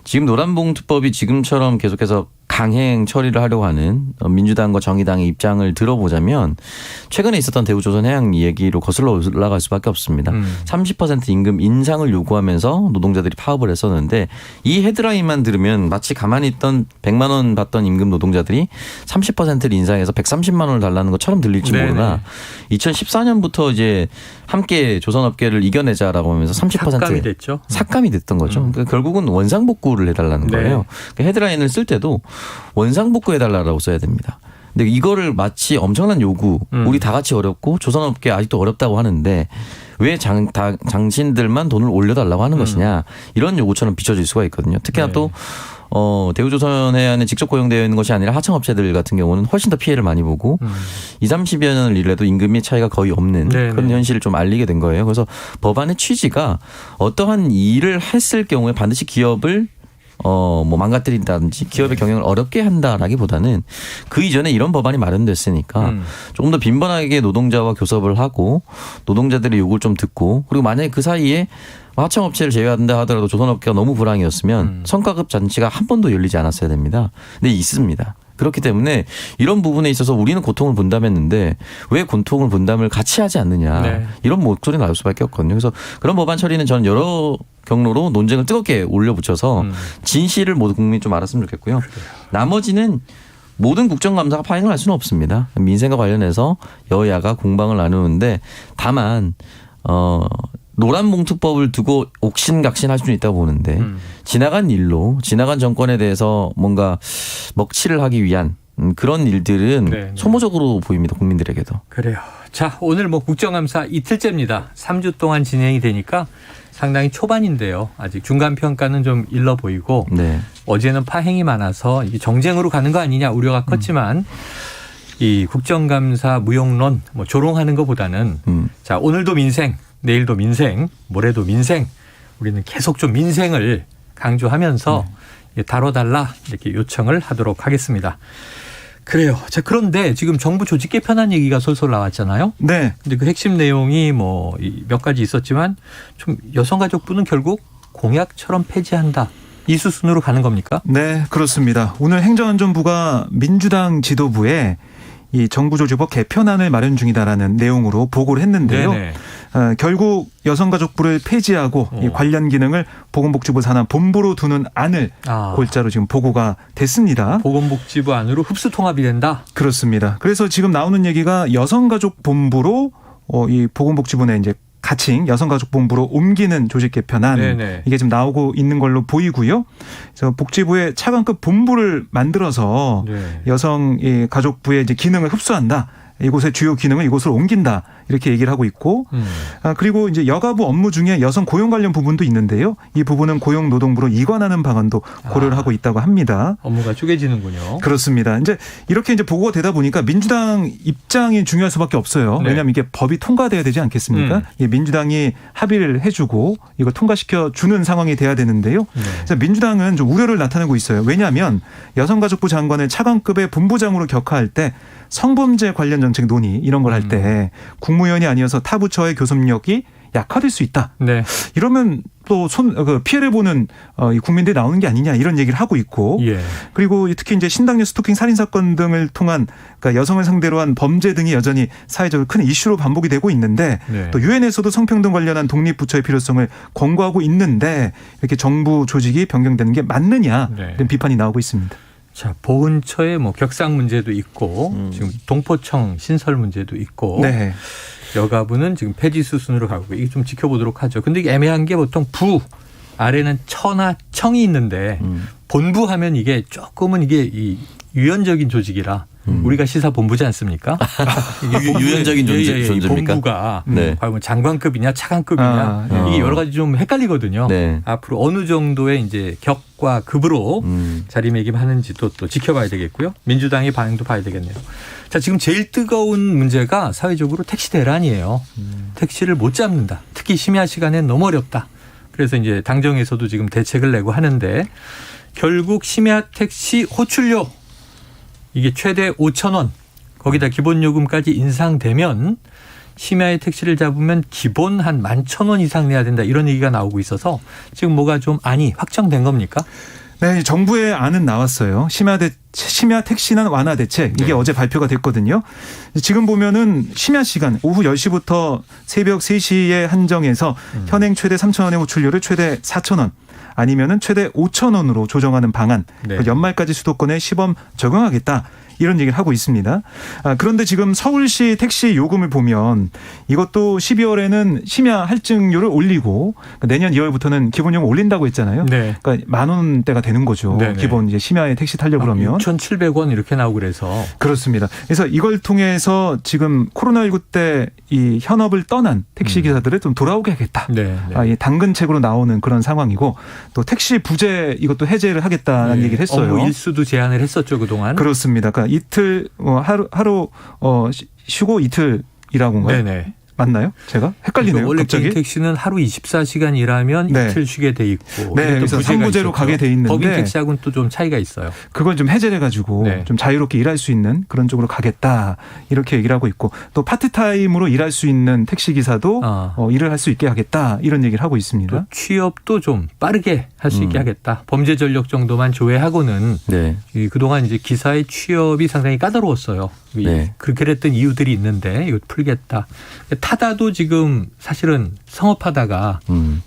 지금 노란봉투법이 지금처럼 계속해서 강행 처리를 하려고 하는 민주당과 정의당의 입장을 들어보자면 최근에 있었던 대우조선해양 얘기로 거슬러 올라갈 수밖에 없습니다. 30% 임금 인상을 요구하면서 노동자들이 파업을 했었는데 이 헤드라인만 들으면 마치 가만히 있던 100만 원 받던 임금 노동자들이 30%를 인상해서 130만 원을 달라는 것처럼 들릴지 모르나 2014년부터 이제 함께 조선업계를 이겨내자라고 하면서 30% 삭감이 됐죠. 삭감이 됐던 거죠. 그러니까 결국은 원상복구를 해달라는 거예요. 네. 그러니까 헤드라인을 쓸 때도 원상복구 해달라고 써야 됩니다. 근데 이거를 마치 엄청난 요구, 우리 다 같이 어렵고 조선업계 아직도 어렵다고 하는데 왜 당신들만 돈을 올려달라고 하는 것이냐 이런 요구처럼 비춰질 수가 있거든요. 특히나 네. 또 대우조선해안에 직접 고용되어 있는 것이 아니라 하청업체들 같은 경우는 훨씬 더 피해를 많이 보고 20-30여 년을 일해도 임금의 차이가 거의 없는 네네. 그런 현실을 좀 알리게 된 거예요. 그래서 법안의 취지가 어떠한 일을 했을 경우에 반드시 기업을 뭐 망가뜨린다든지 기업의 경영을 어렵게 한다라기보다는 그 이전에 이런 법안이 마련됐으니까 조금 더 빈번하게 노동자와 교섭을 하고 노동자들의 요구를 좀 듣고 그리고 만약에 그 사이에 하청업체를 제외한다 하더라도 조선업계가 너무 불황이었으면 성과급 잔치가 한 번도 열리지 않았어야 됩니다. 근데 있습니다. 그렇기 때문에 이런 부분에 있어서 우리는 고통을 분담했는데 왜 고통을 분담을 같이 하지 않느냐 네. 이런 목소리 나올 수밖에 없거든요. 그래서 그런 법안 처리는 저는 여러 경로로 논쟁을 뜨겁게 올려붙여서 진실을 모두 국민이 좀 알았으면 좋겠고요. 나머지는 모든 국정감사가 파행을 할 수는 없습니다. 민생과 관련해서 여야가 공방을 나누는데 다만 노란봉투법을 두고 옥신각신할 수는 있다고 보는데 지나간 일로 지나간 정권에 대해서 뭔가 먹칠을 하기 위한 그런 일들은 네. 소모적으로 보입니다. 국민들에게도. 그래요. 자, 오늘 뭐 국정감사 이틀째입니다. 3주 동안 진행이 되니까 상당히 초반인데요. 아직 중간평가는 좀 일러 보이고 네. 어제는 파행이 많아서 이게 정쟁으로 가는 거 아니냐 우려가 컸지만 이 국정감사 무용론 뭐 조롱하는 것보다는 자 오늘도 민생 내일도 민생, 모레도 민생. 우리는 계속 좀 민생을 강조하면서 다뤄달라 이렇게 요청을 하도록 하겠습니다. 그래요. 자, 그런데 지금 정부 조직 개편한 얘기가 솔솔 나왔잖아요. 네. 근데 그 핵심 내용이 뭐 몇 가지 있었지만 좀 여성가족부는 결국 공약처럼 폐지한다. 이 수순으로 가는 겁니까? 네, 그렇습니다. 오늘 행정안전부가 민주당 지도부에 이 정부조직법 개편안을 마련 중이다라는 내용으로 보고를 했는데요. 결국 여성가족부를 폐지하고 이 관련 기능을 보건복지부 산하 본부로 두는 안을 골자로 지금 보고가 됐습니다. 보건복지부 안으로 흡수 통합이 된다? 그렇습니다. 그래서 지금 나오는 얘기가 여성가족본부로 이 보건복지부 내 이제 가칭 여성가족본부로 옮기는 조직 개편안 네네. 이게 지금 나오고 있는 걸로 보이고요. 그래서 복지부의 차관급 본부를 만들어서 네. 여성 가족부의 이제 기능을 흡수한다. 이곳의 주요 기능을 이곳으로 옮긴다 이렇게 얘기를 하고 있고 그리고 이제 여가부 업무 중에 여성 고용 관련 부분도 있는데요. 이 부분은 고용노동부로 이관하는 방안도 고려를 하고 있다고 합니다. 업무가 쪼개지는군요. 그렇습니다. 이제 이렇게 이제 보고가 되다 보니까 민주당 입장이 중요할 수밖에 없어요. 네. 왜냐하면 이게 법이 통과돼야 되지 않겠습니까? 민주당이 합의를 해주고 이거 통과시켜 주는 상황이 돼야 되는데요. 그래서 민주당은 좀 우려를 나타내고 있어요. 왜냐하면 여성가족부 장관을 차관급의 본부장으로 격하할 때 성범죄 관련 정책 논의 이런 걸 할 때 국무위원이 아니어서 타 부처의 교섭력이 약화될 수 있다. 네. 이러면 또 피해를 보는 이 국민들이 나오는 게 아니냐 이런 얘기를 하고 있고 예. 그리고 특히 이제 신당녀 스토킹 살인 사건 등을 통한 그러니까 여성을 상대로 한 범죄 등이 여전히 사회적으로 큰 이슈로 반복이 되고 있는데 네. 또 유엔에서도 성평등 관련한 독립 부처의 필요성을 권고하고 있는데 이렇게 정부 조직이 변경되는 게 맞느냐 네. 이런 비판이 나오고 있습니다. 자, 보훈처의 뭐 격상 문제도 있고 지금 동포청 신설 문제도 있고 네. 여가부는 지금 폐지 수순으로 가고 이게 좀 지켜보도록 하죠. 근데 이게 애매한 게 보통 부 아래는 처나 청이 있는데 본부 하면 이게 조금은 이게 이 유연적인 조직이라 우리가 시사본부지 않습니까? 유연적인 존재입니까? 본부가 네. 과연 장관급이냐 차관급이냐 이게 여러 가지 좀 헷갈리거든요. 네. 앞으로 어느 정도의 이제 격과 급으로 자리매김하는지 또 지켜봐야 되겠고요. 민주당의 반응도 봐야 되겠네요. 자, 지금 제일 뜨거운 문제가 사회적으로 택시 대란이에요. 택시를 못 잡는다. 특히 심야 시간엔 너무 어렵다. 그래서 이제 당정에서도 지금 대책을 내고 하는데 결국 심야 택시 호출료 이게 최대 5,000원 거기다 기본 요금까지 인상되면 심야에 택시를 잡으면 기본 한 11,000원 이상 내야 된다 이런 얘기가 나오고 있어서 지금 뭐가 좀 안이 확정된 겁니까? 네, 정부의 안은 나왔어요. 심야 택시난 완화 대책 이게 네. 어제 발표가 됐거든요. 지금 보면은 심야 시간 오후 10시부터 새벽 3시에 한정해서 현행 최대 3,000원의 호출료를 최대 4,000원 아니면은 최대 5,000원으로 조정하는 방안 네. 연말까지 수도권에 시범 적용하겠다. 이런 얘기를 하고 있습니다. 그런데 지금 서울시 택시 요금을 보면 이것도 12월에는 심야 할증료를 올리고 내년 2월부터는 기본 요금 올린다고 했잖아요. 네. 그러니까 10,000원대가 되는 거죠. 네네. 기본 이제 심야에 택시 타려고 그러면. 6,700원 이렇게 나오고 그래서. 그렇습니다. 그래서 이걸 통해서 지금 코로나19 때 이 현업을 떠난 택시 기사들을 좀 돌아오게 하겠다. 네, 네. 이 당근책으로 나오는 그런 상황이고 또 택시 부재 이것도 해제를 하겠다는 네. 얘기를 했어요. 업무 일수도 제한을 했었죠 그동안. 그렇습니다. 그러니까 이틀 하루 쉬고 이틀 일하고 건가요? 네네. 맞나요? 제가 헷갈리네요. 원래 갑자기. 개인 택시는 하루 24시간 일하면 네. 이틀 쉬게 돼 있고. 네, 그래서 3부제로 가게 돼 있는데 법인 택시하고는 또 좀 차이가 있어요. 그걸 좀 해제해 가지고 네. 좀 자유롭게 일할 수 있는 그런 쪽으로 가겠다 이렇게 얘기를 하고 있고 또 파트타임으로 일할 수 있는 택시 기사도 일을 할 수 있게 하겠다 이런 얘기를 하고 있습니다. 또 취업도 좀 빠르게 할 수 있게 하겠다. 범죄 전력 정도만 조회하고는 네. 그동안 이제 기사의 취업이 상당히 까다로웠어요. 네. 그렇게 됐던 이유들이 있는데 이거 풀겠다. 타다도 지금 사실은 성업하다가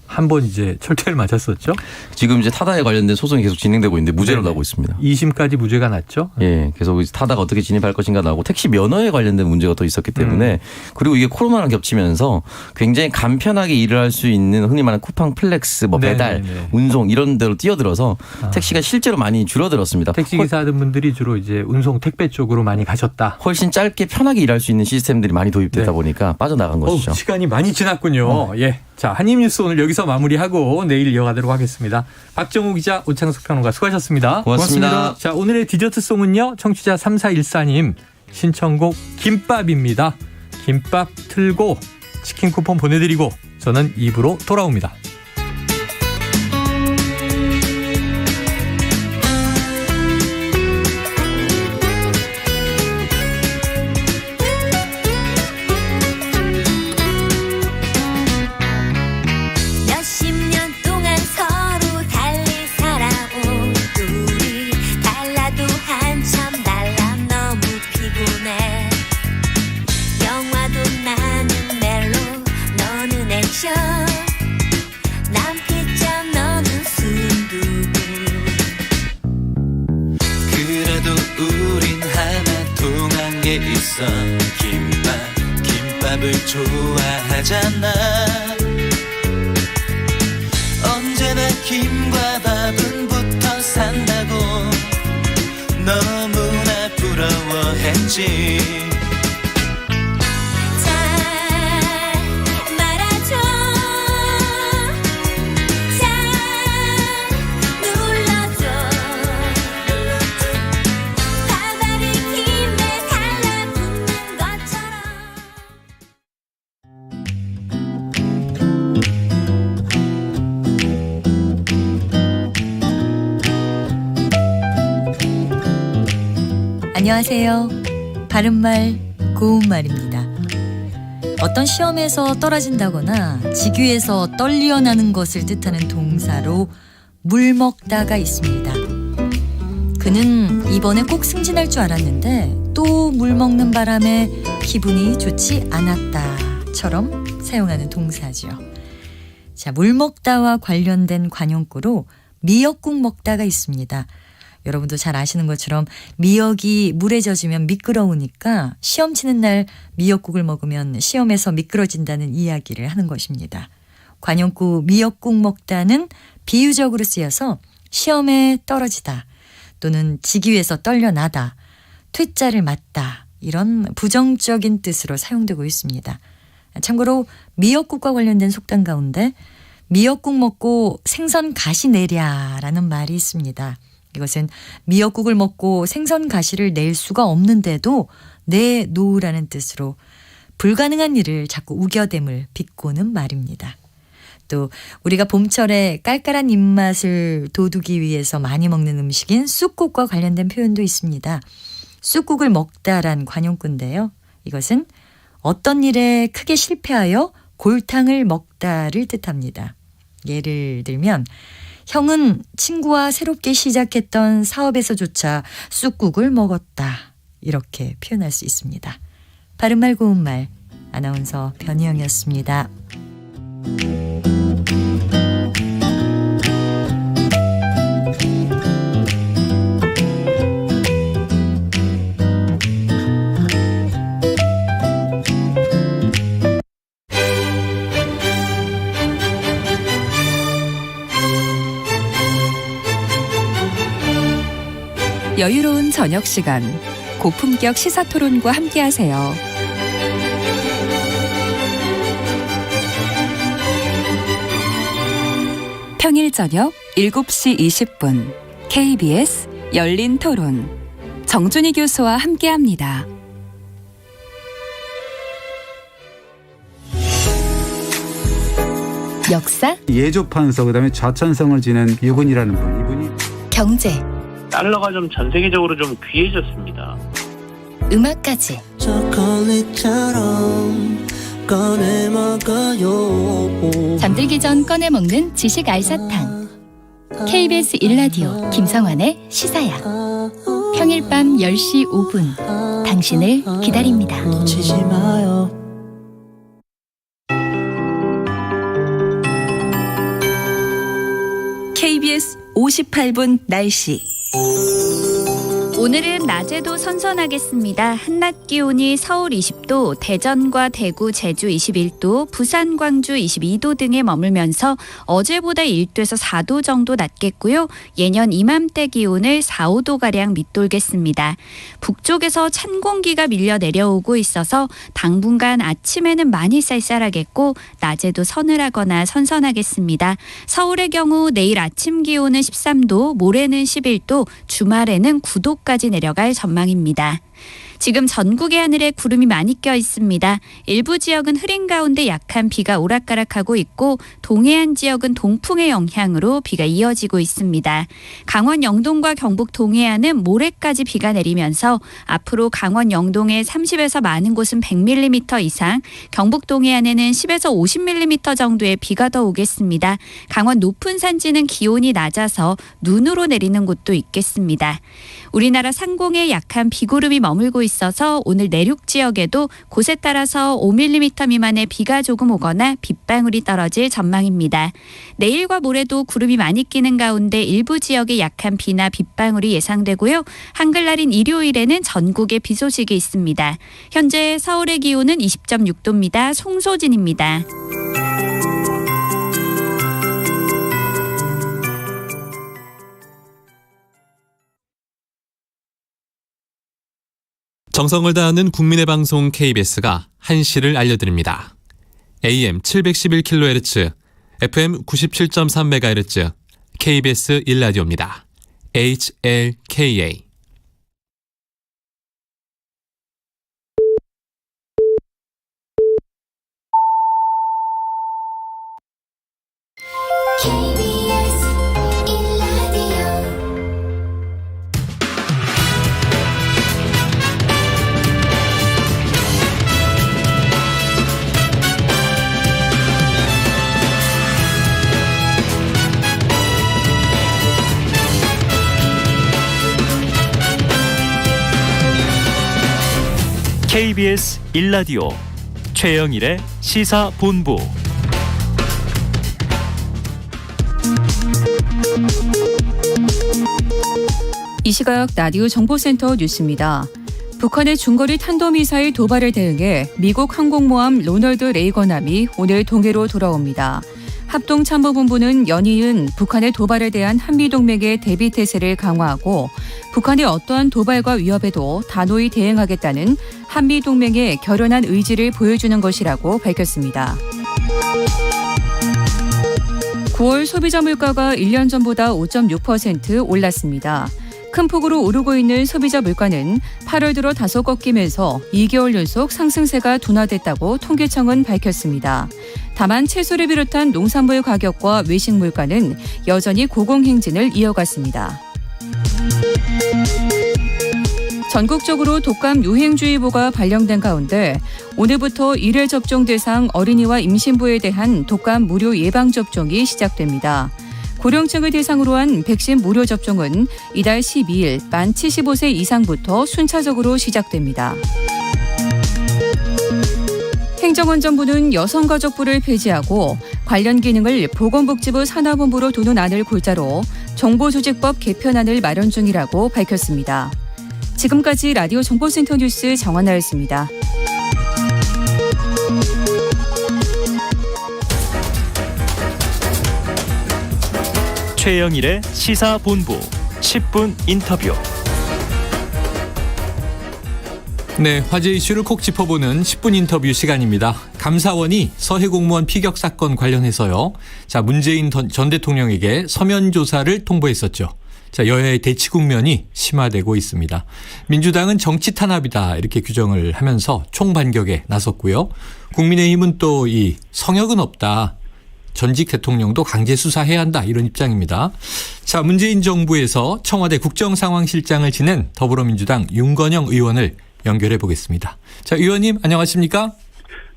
한번 이제 철퇴를 맞았었죠. 지금 이제 타다에 관련된 소송이 계속 진행되고 있는데 무죄로 네네. 나오고 있습니다. 2심까지 무죄가 났죠. 예, 계속 타다가 어떻게 진입할 것인가 나오고 택시 면허에 관련된 문제가 또 있었기 때문에 그리고 이게 코로나랑 겹치면서 굉장히 간편하게 일을 할 수 있는 흔히 말하는 쿠팡 플렉스, 뭐 배달, 네네네. 운송 이런 데로 뛰어들어서 택시가 실제로 많이 줄어들었습니다. 택시 기사하던 분들이 주로 이제 운송 택배 쪽으로 많이 가셨다. 훨씬 짧게 편하게 일할 수 있는 시스템들이 많이 도입되다 네. 보니까 빠져나간 것이죠. 시간이 많이 지났군요. 예. 자, 한입뉴스 오늘 여기서 마무리하고 내일 이어가도록 하겠습니다. 박정우 기자, 오창석 평론가 수고하셨습니다. 고맙습니다. 자, 오늘의 디저트송은요. 청취자 3414님 신청곡 김밥입니다. 김밥 틀고 치킨 쿠폰 보내드리고 저는 입으로 돌아옵니다. 몇십 년 동안 서로 달리 살아온 우리 달라도 한참 달라 너무 피곤해 영화도 나는 멜로 너는 액션 난 피자 너는 순두부 그래도 우린 하나 통한 게 있어 김밥을 좋아하잖아 언제나 김과 밥은 붙어 산다고 너무나 부러워했지 안녕하세요. 바른말 고운말입니다. 어떤 시험에서 떨어진다거나 직위에서 떨려나는 것을 뜻하는 동사로 물 먹다가 있습니다. 그는 이번에 꼭 승진할 줄 알았는데 또 물 먹는 바람에 기분이 좋지 않았다처럼 사용하는 동사죠. 자, 물 먹다와 관련된 관용구로 미역국 먹다가 있습니다. 여러분도 잘 아시는 것처럼 미역이 물에 젖으면 미끄러우니까 시험 치는 날 미역국을 먹으면 시험에서 미끄러진다는 이야기를 하는 것입니다. 관용구 미역국 먹다는 비유적으로 쓰여서 시험에 떨어지다 또는 직위에서 떨려나다, 퇴짜를 맞다 이런 부정적인 뜻으로 사용되고 있습니다. 참고로 미역국과 관련된 속담 가운데 미역국 먹고 생선 가시 내랴라는 말이 있습니다. 이것은 미역국을 먹고 생선 가시를 낼 수가 없는데도 내놓으라는 뜻으로 불가능한 일을 자꾸 우겨댐을 비꼬는 말입니다. 또 우리가 봄철에 깔깔한 입맛을 돋우기 위해서 많이 먹는 음식인 쑥국과 관련된 표현도 있습니다. 쑥국을 먹다란 관용구인데요. 이것은 어떤 일에 크게 실패하여 골탕을 먹다를 뜻합니다. 예를 들면 형은 친구와 새롭게 시작했던 사업에서조차 쑥국을 먹었다. 이렇게 표현할 수 있습니다. 바른말 고운말 아나운서 변희영이었습니다. 여유로운 저녁 시간, 고품격 시사토론과 함께하세요. 평일 저녁 7시 20분 KBS 열린 토론 정준희 교수와 함께합니다. 역사, 예조판서, 그다음에 좌천성을 지낸 유근이라는 분, 이분이 경제, 달러가 좀 전 세계적으로 좀 귀해졌습니다. 음악까지 꺼내 먹어요. 잠들기 전 꺼내 먹는 지식 알사탕. KBS 1라디오 김성환의 시사야. 평일 밤 10시 5분 당신을 기다립니다. 놓치지 마요. KBS 58분 날씨. 오늘은 낮에도 선선하겠습니다. 한낮 기온이 서울 20도, 대전과 대구, 제주 21도, 부산, 광주 22도 등에 머물면서 어제보다 1도에서 4도 정도 낮겠고요. 예년 이맘때 기온을 4, 5도가량 밑돌겠습니다. 북쪽에서 찬 공기가 밀려 내려오고 있어서 당분간 아침에는 많이 쌀쌀하겠고 낮에도 서늘하거나 선선하겠습니다. 서울의 경우 내일 아침 기온은 13도, 모레는 11도, 주말에는 9도까지 내려갈 전망입니다. 지금 전국의 하늘에 구름이 많이 껴 있습니다. 일부 지역은 흐린 가운데 약한 비가 오락가락하고 있고 동해안 지역은 동풍의 영향으로 비가 이어지고 있습니다. 강원 영동과 경북 동해안은 모레까지 비가 내리면서 앞으로 강원 영동에 30에서 많은 곳은 100mm 이상, 경북 동해안에는 10에서 50mm 정도의 비가 더 오겠습니다. 강원 높은 산지는 기온이 낮아서 눈으로 내리는 곳도 있겠습니다. 우리나라 상공에 약한 비구름이 머물고 있어서 오늘 내륙 지역에도 곳에 따라서 5mm 미만의 비가 조금 오거나 빗방울이 떨어질 전망입니다. 내일과 모레도 구름이 많이 끼는 가운데 일부 지역에 약한 비나 빗방울이 예상되고요. 한글날인 일요일에는 전국에 비 소식이 있습니다. 현재 서울의 기온은 20.6도입니다. 송소진입니다. 정성을 다하는 국민의 방송 KBS가 한시를 알려드립니다. AM 711kHz, FM 97.3MHz, KBS 1라디오입니다. HLKA. KBS 1라디오 최영일의 시사본부. 이 시각 라디오 정보센터 뉴스입니다. 북한의 중거리 탄도미사일 도발에 대응해 미국 항공모함 로널드 레이건함이 오늘 동해로 돌아옵니다. 합동참모본부는 연이은 북한의 도발에 대한 한미동맹의 대비태세를 강화하고 북한의 어떠한 도발과 위협에도 단호히 대응하겠다는 한미동맹의 결연한 의지를 보여주는 것이라고 밝혔습니다. 9월 소비자 물가가 1년 전보다 5.6% 올랐습니다. 큰 폭으로 오르고 있는 소비자 물가는 8월 들어 다소 꺾이면서 2개월 연속 상승세가 둔화됐다고 통계청은 밝혔습니다. 다만 채소를 비롯한 농산물 가격과 외식 물가는 여전히 고공행진을 이어갔습니다. 전국적으로 독감 유행주의보가 발령된 가운데 오늘부터 1회 접종 대상 어린이와 임신부에 대한 독감 무료 예방접종이 시작됩니다. 고령층을 대상으로 한 백신 무료 접종은 이달 12일 만 75세 이상부터 순차적으로 시작됩니다. 행정안전부는 여성가족부를 폐지하고 관련 기능을 보건복지부 산하본부로 두는 안을 골자로 정보조직법 개편안을 마련 중이라고 밝혔습니다. 지금까지 라디오 정보센터 뉴스 정한나였습니다. 최영일의 시사본부 10분 인터뷰. 네, 화제 이슈를 콕 짚어보는 10분 인터뷰 시간입니다. 감사원이 서해 공무원 피격 사건 관련해서요. 자, 문재인 전 대통령에게 서면 조사를 통보했었죠. 자, 여야의 대치 국면이 심화되고 있습니다. 민주당은 정치 탄압이다 이렇게 규정을 하면서 총반격에 나섰고요. 국민의힘은 또 이 성역은 없다. 전직 대통령도 강제 수사해야 한다 이런 입장입니다. 자, 문재인 정부에서 청와대 국정상황실장을 지낸 더불어민주당 윤건영 의원을 연결해 보겠습니다. 자, 의원님 안녕하십니까?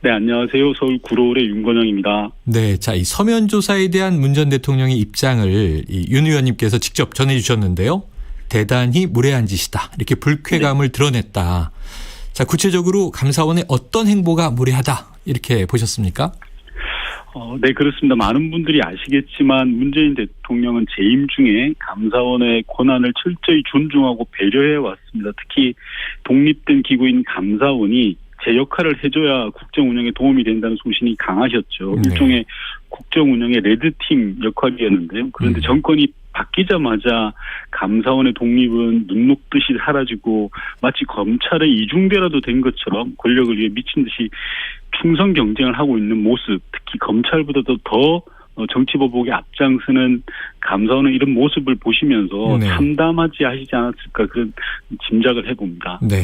네, 안녕하세요. 서울 구로울의 윤건영입니다. 네, 자, 이 서면 조사에 대한 문 전 대통령의 입장을 이 윤 의원님께서 직접 전해 주셨는데요. 대단히 무례한 짓이다. 이렇게 불쾌감을 드러냈다. 자, 구체적으로 감사원의 어떤 행보가 무례하다 이렇게 보셨습니까? 네, 그렇습니다. 많은 분들이 아시겠지만 문재인 대통령은 재임 중에 감사원의 권한을 철저히 존중하고 배려해 왔습니다. 특히 독립된 기구인 감사원이 제 역할을 해줘야 국정 운영에 도움이 된다는 소신이 강하셨죠. 네. 일종의 국정 운영의 레드팀 역할이었는데요. 그런데 정권이 바뀌자마자 감사원의 독립은 눈 녹듯이 사라지고 마치 검찰의 이중대라도 된 것처럼 권력을 위해 미친 듯이 충성 경쟁을 하고 있는 모습, 특히 검찰보다도 더 정치보복에 앞장서는 감사원의 이런 모습을 보시면서 네. 참담하지 하시지 않았을까 그런 짐작을 해봅니다. 네.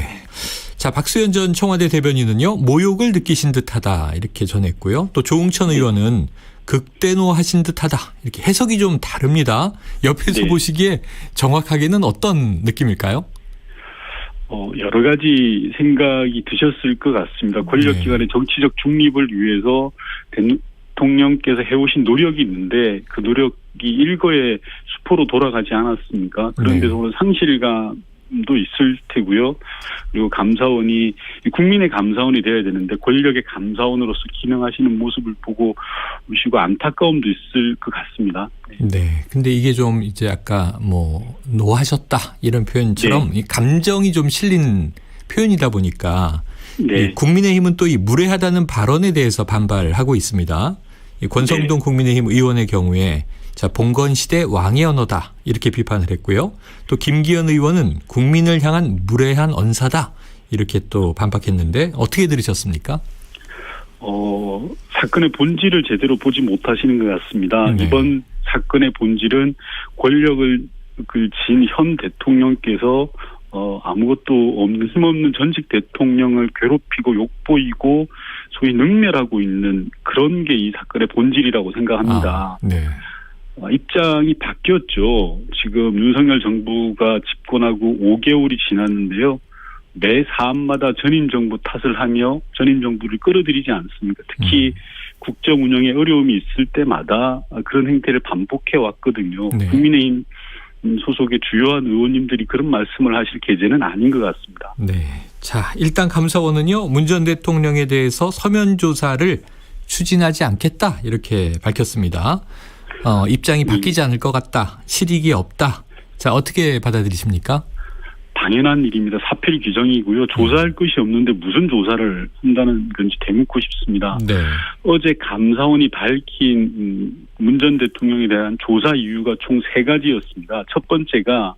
자, 박수현 전 청와대 대변인은요, 모욕을 느끼신 듯하다 이렇게 전했고요. 또 조응천 의원은 극대노하신 듯하다 이렇게 해석이 좀 다릅니다. 옆에서 네. 보시기에 정확하게는 어떤 느낌일까요? 여러 가지 생각이 드셨을 것 같습니다. 권력기관의 정치적 중립을 위해서 대통령께서 해오신 노력이 있는데 그 노력이 일거에 수포로 돌아가지 않았습니까? 그런 데서 오는 상실감도 있을 테고요. 그리고 감사원이 국민의 감사원이 되어야 되는데 권력의 감사원으로서 기능하시는 모습을 보고 오시고 안타까움도 있을 것 같습니다. 네. 근데 이게 좀 이제 아까 뭐 노하셨다 이런 표현처럼 이 감정이 좀 실린 표현이다 보니까 이 국민의힘은 또 이 무례하다는 발언에 대해서 반발하고 있습니다. 이 권성동 국민의힘 의원의 경우에 자, 봉건 시대 왕의 언어다 이렇게 비판을 했고요. 또 김기현 의원은 국민을 향한 무례한 언사다 이렇게 또 반박했는데 어떻게 들으셨습니까? 사건의 본질을 제대로 보지 못하시는 것 같습니다. 네. 이번 사건의 본질은 권력을 진 현 대통령께서 아무것도 없는 힘없는 전직 대통령을 괴롭히고 욕보이고 소위 능멸하고 있는 그런 게 이 사건의 본질이라고 생각합니다. 네. 입장이 바뀌었죠. 지금 윤석열 정부가 집권하고 5개월이 지났는데요. 매 사안마다 전임 정부 탓을 하며 전임 정부를 끌어들이지 않습니까? 특히 국정 운영에 어려움이 있을 때마다 그런 행태를 반복해 왔거든요. 네. 국민의힘 소속의 주요한 의원님들이 그런 말씀을 하실 계제는 아닌 것 같습니다. 네. 자, 일단 감사원은요, 문 전 대통령에 대해서 서면 조사를 추진하지 않겠다 이렇게 밝혔습니다. 입장이 바뀌지 않을 것 같다. 실익이 없다. 자, 어떻게 받아들이십니까? 당연한 일입니다. 사필 규정이고요. 조사할 것이 없는데 무슨 조사를 한다는 건지 되묻고 싶습니다. 네. 어제 감사원이 밝힌 문 전 대통령에 대한 조사 이유가 총 3가지였습니다. 첫 번째가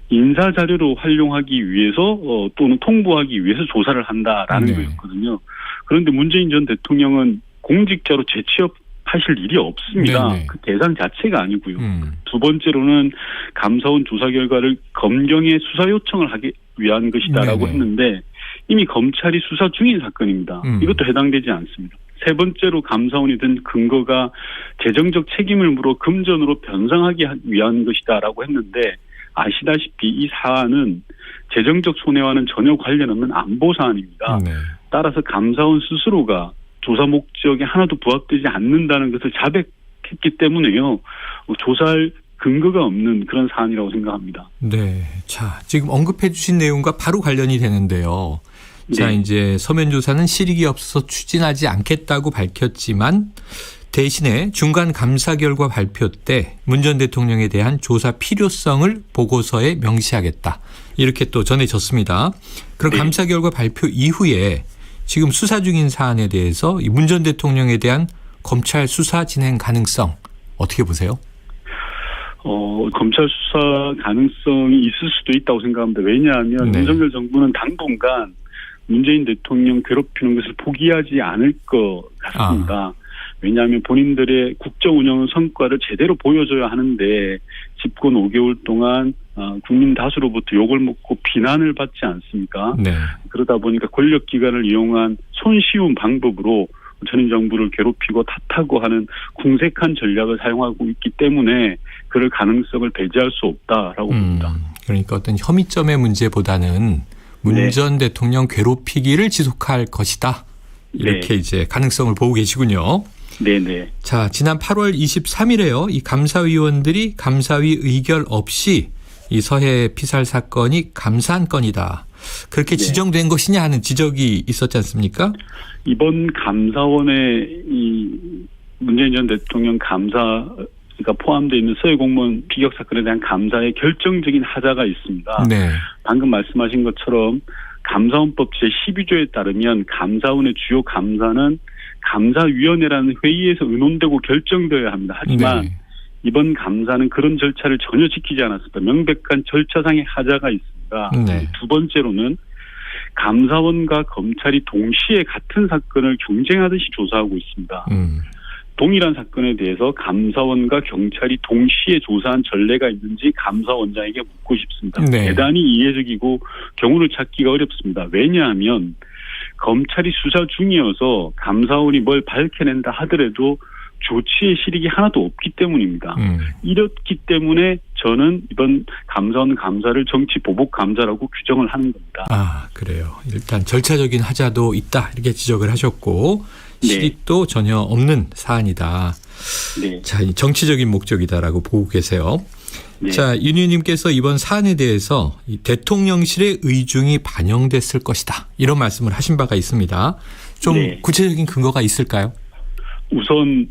인사자료로 활용하기 위해서 또는 통보하기 위해서 조사를 한다라는 거였거든요. 그런데 문재인 전 대통령은 공직자로 재취업하실 일이 없습니다. 네네. 그 대상 자체가 아니고요. 두 번째로는 감사원 조사 결과를 검경에 수사 요청을 하기 위한 것이다라고 했는데 이미 검찰이 수사 중인 사건입니다. 이것도 해당되지 않습니다. 세 번째로 감사원이 든 근거가 재정적 책임을 물어 금전으로 변상하기 위한 것이다라고 했는데 아시다시피 이 사안은 재정적 손해와는 전혀 관련 없는 안보 사안입니다. 따라서 감사원 스스로가 조사 목적에 하나도 부합되지 않는다는 것을 자백했기 때문에요. 조사할 근거가 없는 그런 사안이라고 생각합니다. 네. 자, 지금 언급해 주신 내용과 바로 관련이 되는데요. 자, 이제 서면 조사는 실익이 없어서 추진하지 않겠다고 밝혔지만 대신에 중간 감사 결과 발표 때 문 전 대통령에 대한 조사 필요성을 보고서에 명시하겠다. 이렇게 또 전해졌습니다. 그럼 감사 결과 발표 이후에 지금 수사 중인 사안에 대해서 문 전 대통령에 대한 검찰 수사 진행 가능성 어떻게 보세요? 검찰 수사 가능성이 있을 수도 있다고 생각합니다. 왜냐하면 윤석열 정부는 당분간 문재인 대통령 괴롭히는 것을 포기하지 않을 것 같습니다. 왜냐하면 본인들의 국정 운영 성과를 제대로 보여줘야 하는데 집권 5개월 동안 국민 다수로부터 욕을 먹고 비난을 받지 않습니까? 그러다 보니까 권력기관을 이용한 손쉬운 방법으로 전임 정부를 괴롭히고 탓하고 하는 궁색한 전략을 사용하고 있기 때문에 그럴 가능성을 배제할 수 없다라고 봅니다. 그러니까 어떤 혐의점의 문제보다는 문 전 대통령 괴롭히기를 지속할 것이다. 이렇게 이제 가능성을 보고 계시군요. 네네. 자, 지난 8월 23일에요. 이 감사위원들이 감사위 의결 없이 이 서해 피살 사건이 감사한 건이다. 그렇게 지정된 것이냐 하는 지적이 있었지 않습니까? 이번 감사원의 이 문재인 전 대통령 감사가 포함되어 있는 서해 공무원 피격 사건에 대한 감사의 결정적인 하자가 있습니다. 방금 말씀하신 것처럼 감사원법 제12조에 따르면 감사원의 주요 감사는 감사위원회라는 회의에서 의논되고 결정되어야 합니다. 하지만 이번 감사는 그런 절차를 전혀 지키지 않았습니다. 명백한 절차상의 하자가 있습니다. 두 번째로는 감사원과 검찰이 동시에 같은 사건을 경쟁하듯이 조사하고 있습니다. 동일한 사건에 대해서 감사원과 경찰이 동시에 조사한 전례가 있는지 감사원장에게 묻고 싶습니다. 대단히 이례적이고 경우를 찾기가 어렵습니다. 왜냐하면 검찰이 수사 중이어서 감사원이 뭘 밝혀낸다 하더라도 조치의 실익이 하나도 없기 때문입니다. 이렇기 때문에 저는 이번 감사원 감사를 정치 보복 감사라고 규정을 하는 겁니다. 아, 그래요. 일단 절차적인 하자도 있다 이렇게 지적을 하셨고 실익도 전혀 없는 사안이다. 자, 이 정치적인 목적이다라고 보고 계세요. 자, 윤 의원님께서 이번 사안에 대해서 이 대통령실의 의중이 반영됐을 것이다. 이런 말씀을 하신 바가 있습니다. 좀 구체적인 근거가 있을까요? 우선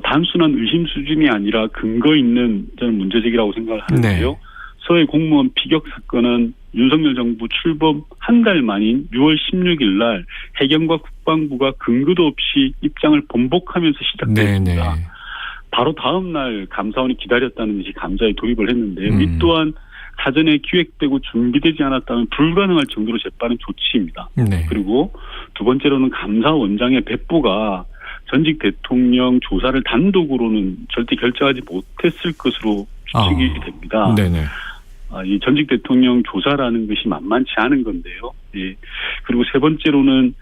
단순한 의심 수준이 아니라 근거 있는 저는 문제제기라고 생각을 하는데요. 서해 공무원 피격 사건은 윤석열 정부 출범 한 달 만인 6월 16일 날 해경과 국방부가 근거도 없이 입장을 번복하면서 시작됐습니다. 바로 다음 날 감사원이 기다렸다는 듯이 감사에 돌입을 했는데요. 이 또한 사전에 기획되고 준비되지 않았다면 불가능할 정도로 재빠른 조치입니다. 그리고 두 번째로는 감사원장의 배포가 전직 대통령 조사를 단독으로는 절대 결정하지 못했을 것으로 추측이 됩니다. 이 전직 대통령 조사라는 것이 만만치 않은 건데요. 그리고 세 번째로는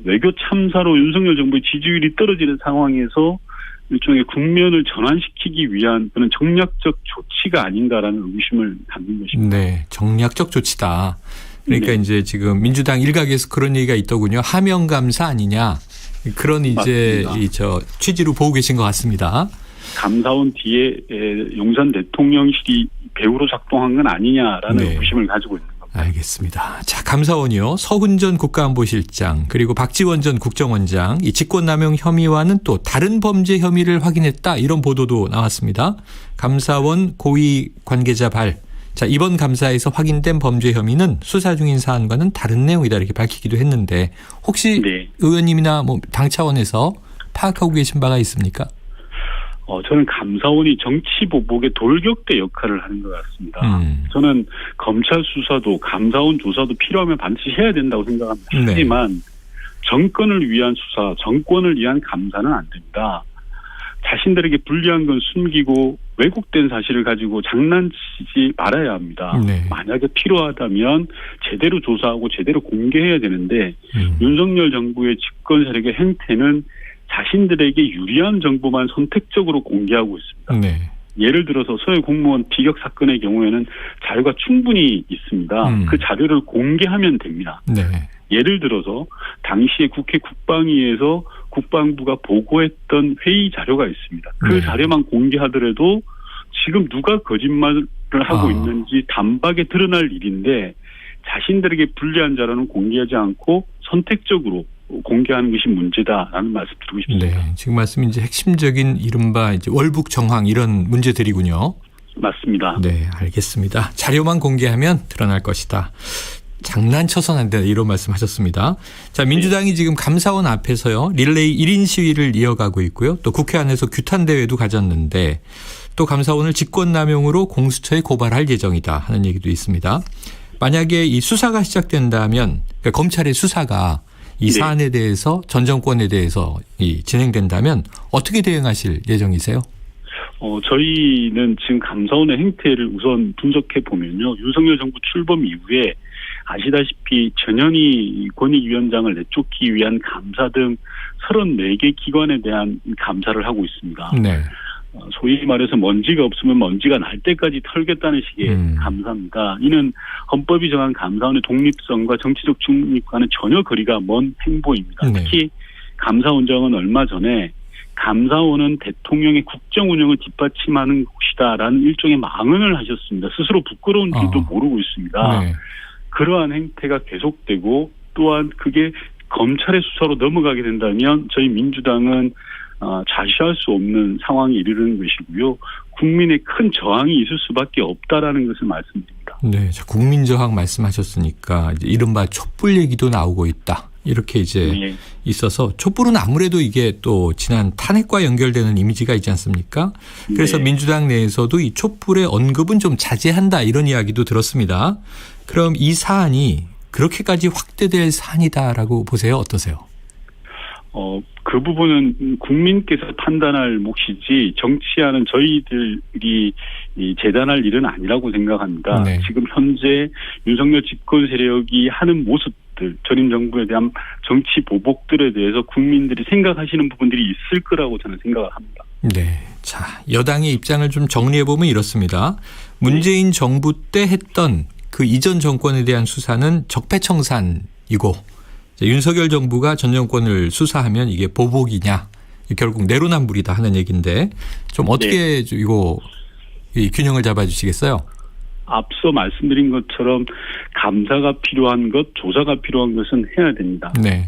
외교 참사로 윤석열 정부의 지지율이 떨어지는 상황에서 일종의 국면을 전환시키기 위한 그런 정략적 조치가 아닌가라는 의구심을 갖는 것입니다. 정략적 조치다. 그러니까 이제 지금 민주당 일각에서 그런 얘기가 있더군요. 하명 감사 아니냐. 그런 이제 취지로 보고 계신 것 같습니다. 감사원 뒤에 용산 대통령실이 배후로 작동한 건 아니냐라는 의구심을 가지고 있는 겁니다. 알겠습니다. 자, 감사원이요. 서훈 전 국가안보실장 그리고 박지원 전 국정원장 이 직권남용 혐의와는 또 다른 범죄 혐의를 확인했다 이런 보도도 나왔습니다. 감사원 고위 관계자 발. 자, 이번 감사에서 확인된 범죄 혐의는 수사 중인 사안과는 다른 내용이다 이렇게 밝히기도 했는데 혹시 의원님이나 뭐 당 차원에서 파악하고 계신 바가 있습니까? 저는 감사원이 정치 보복의 돌격대 역할을 하는 것 같습니다. 저는 검찰 수사도 감사원 조사도 필요하면 반드시 해야 된다고 생각합니다. 네. 하지만 정권을 위한 수사, 정권을 위한 감사는 안 됩니다. 자신들에게 불리한 건 숨기고 왜곡된 사실을 가지고 장난치지 말아야 합니다. 네. 만약에 필요하다면 제대로 조사하고 제대로 공개해야 되는데 윤석열 정부의 집권 세력의 행태는 자신들에게 유리한 정보만 선택적으로 공개하고 있습니다. 네. 예를 들어서 서해 공무원 비격 사건의 경우에는 자료가 충분히 있습니다. 그 자료를 공개하면 됩니다. 네. 예를 들어서 당시에 국회 국방위에서 국방부가 보고했던 회의 자료가 있습니다. 그 자료만 공개하더라도 지금 누가 거짓말을 하고 있는지 단박에 드러날 일인데 자신들에게 불리한 자료는 공개하지 않고 선택적으로 공개하는 것이 문제다라는 말씀 드리고 싶습니다. 네, 지금 말씀이 이제 핵심적인 이른바 이제 월북 정황 이런 문제들이군요. 맞습니다. 네, 알겠습니다. 자료만 공개하면 드러날 것이다. 장난쳐서는 안 된다 이런 말씀하셨습니다. 자, 민주당이 지금 감사원 앞에서요 릴레이 1인 시위를 이어가고 있고요. 또 국회 안에서 규탄 대회도 가졌는데 또 감사원을 직권남용으로 공수처에 고발할 예정이다 하는 얘기도 있습니다. 만약에 이 수사가 시작된다면 그러니까 검찰의 수사가 이 사안에 대해서 전 정권에 대해서 진행된다면 어떻게 대응하실 예정이세요? 저희는 지금 감사원의 행태를 우선 분석해 보면요. 윤석열 정부 출범 이후에 아시다시피 전현희 권익위원장을 내쫓기 위한 감사 등 34개 기관에 대한 감사를 하고 있습니다. 네. 소위 말해서 먼지가 없으면 먼지가 날 때까지 털겠다는 식의 감사입니다. 이는 헌법이 정한 감사원의 독립성과 정치적 중립과는 전혀 거리가 먼 행보입니다. 특히 감사원장은 얼마 전에 감사원은 대통령의 국정 운영을 뒷받침하는 곳이다라는 일종의 망언을 하셨습니다. 스스로 부끄러운 줄도 모르고 있습니다. 네. 그러한 행태가 계속되고 또한 그게 검찰의 수사로 넘어가게 된다면 저희 민주당은 좌시할 수 없는 상황에 이르는 것이고요. 국민의 큰 저항이 있을 수밖에 없다라는 것을 말씀드립니다. 네, 국민 저항 말씀하셨으니까 이제 이른바 촛불 얘기도 나오고 있다. 이렇게 이제 있어서 촛불은 아무래도 이게 또 지난 탄핵과 연결되는 이미지가 있지 않습니까? 그래서 민주당 내에서도 이 촛불의 언급은 좀 자제한다 이런 이야기도 들었습니다. 그럼 이 사안이 그렇게까지 확대될 사안이다라고 보세요? 어떠세요? 그 부분은 국민께서 판단할 몫이지 정치하는 저희들이 재단할 일은 아니라고 생각합니다. 네. 지금 현재 윤석열 집권 세력이 하는 모습들, 전임 정부에 대한 정치 보복들에 대해서 국민들이 생각하시는 부분들이 있을 거라고 저는 생각을 합니다. 네. 자, 여당의 입장을 좀 정리해보면 이렇습니다. 문재인 정부 때 했던 그 이전 정권에 대한 수사는 적폐청산이고 윤석열 정부가 전 정권을 수사하면 이게 보복이냐 결국 내로남불이다 하는 얘기인데 좀 어떻게 이 균형을 잡아주시겠어요? 앞서 말씀드린 것처럼 감사가 필요한 것, 조사가 필요한 것은 해야 됩니다. 네.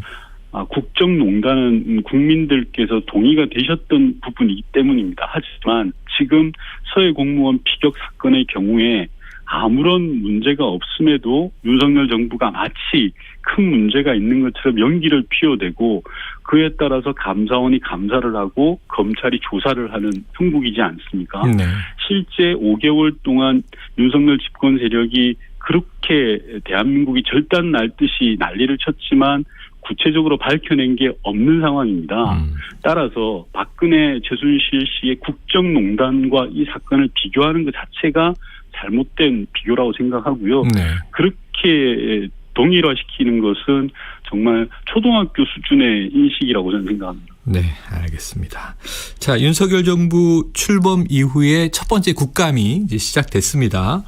국정농단은 국민들께서 동의가 되셨던 부분이기 때문입니다. 하지만 지금 서해 공무원 피격 사건의 경우에 아무런 문제가 없음에도 윤석열 정부가 마치 큰 문제가 있는 것처럼 연기를 피워대고 그에 따라서 감사원이 감사를 하고 검찰이 조사를 하는 형국이지 않습니까? 네. 실제 5개월 동안 윤석열 집권 세력이 그렇게 대한민국이 절단 날 듯이 난리를 쳤지만 구체적으로 밝혀낸 게 없는 상황입니다. 따라서 박근혜 최순실 씨의 국정농단과 이 사건을 비교하는 것 자체가 잘못된 비교라고 생각하고요. 네. 그렇게 동일화시키는 것은 정말 초등학교 수준의 인식이라고 저는 생각합니다. 네, 알겠습니다. 자, 윤석열 정부 출범 이후에 첫 번째 국감이 이제 시작됐습니다.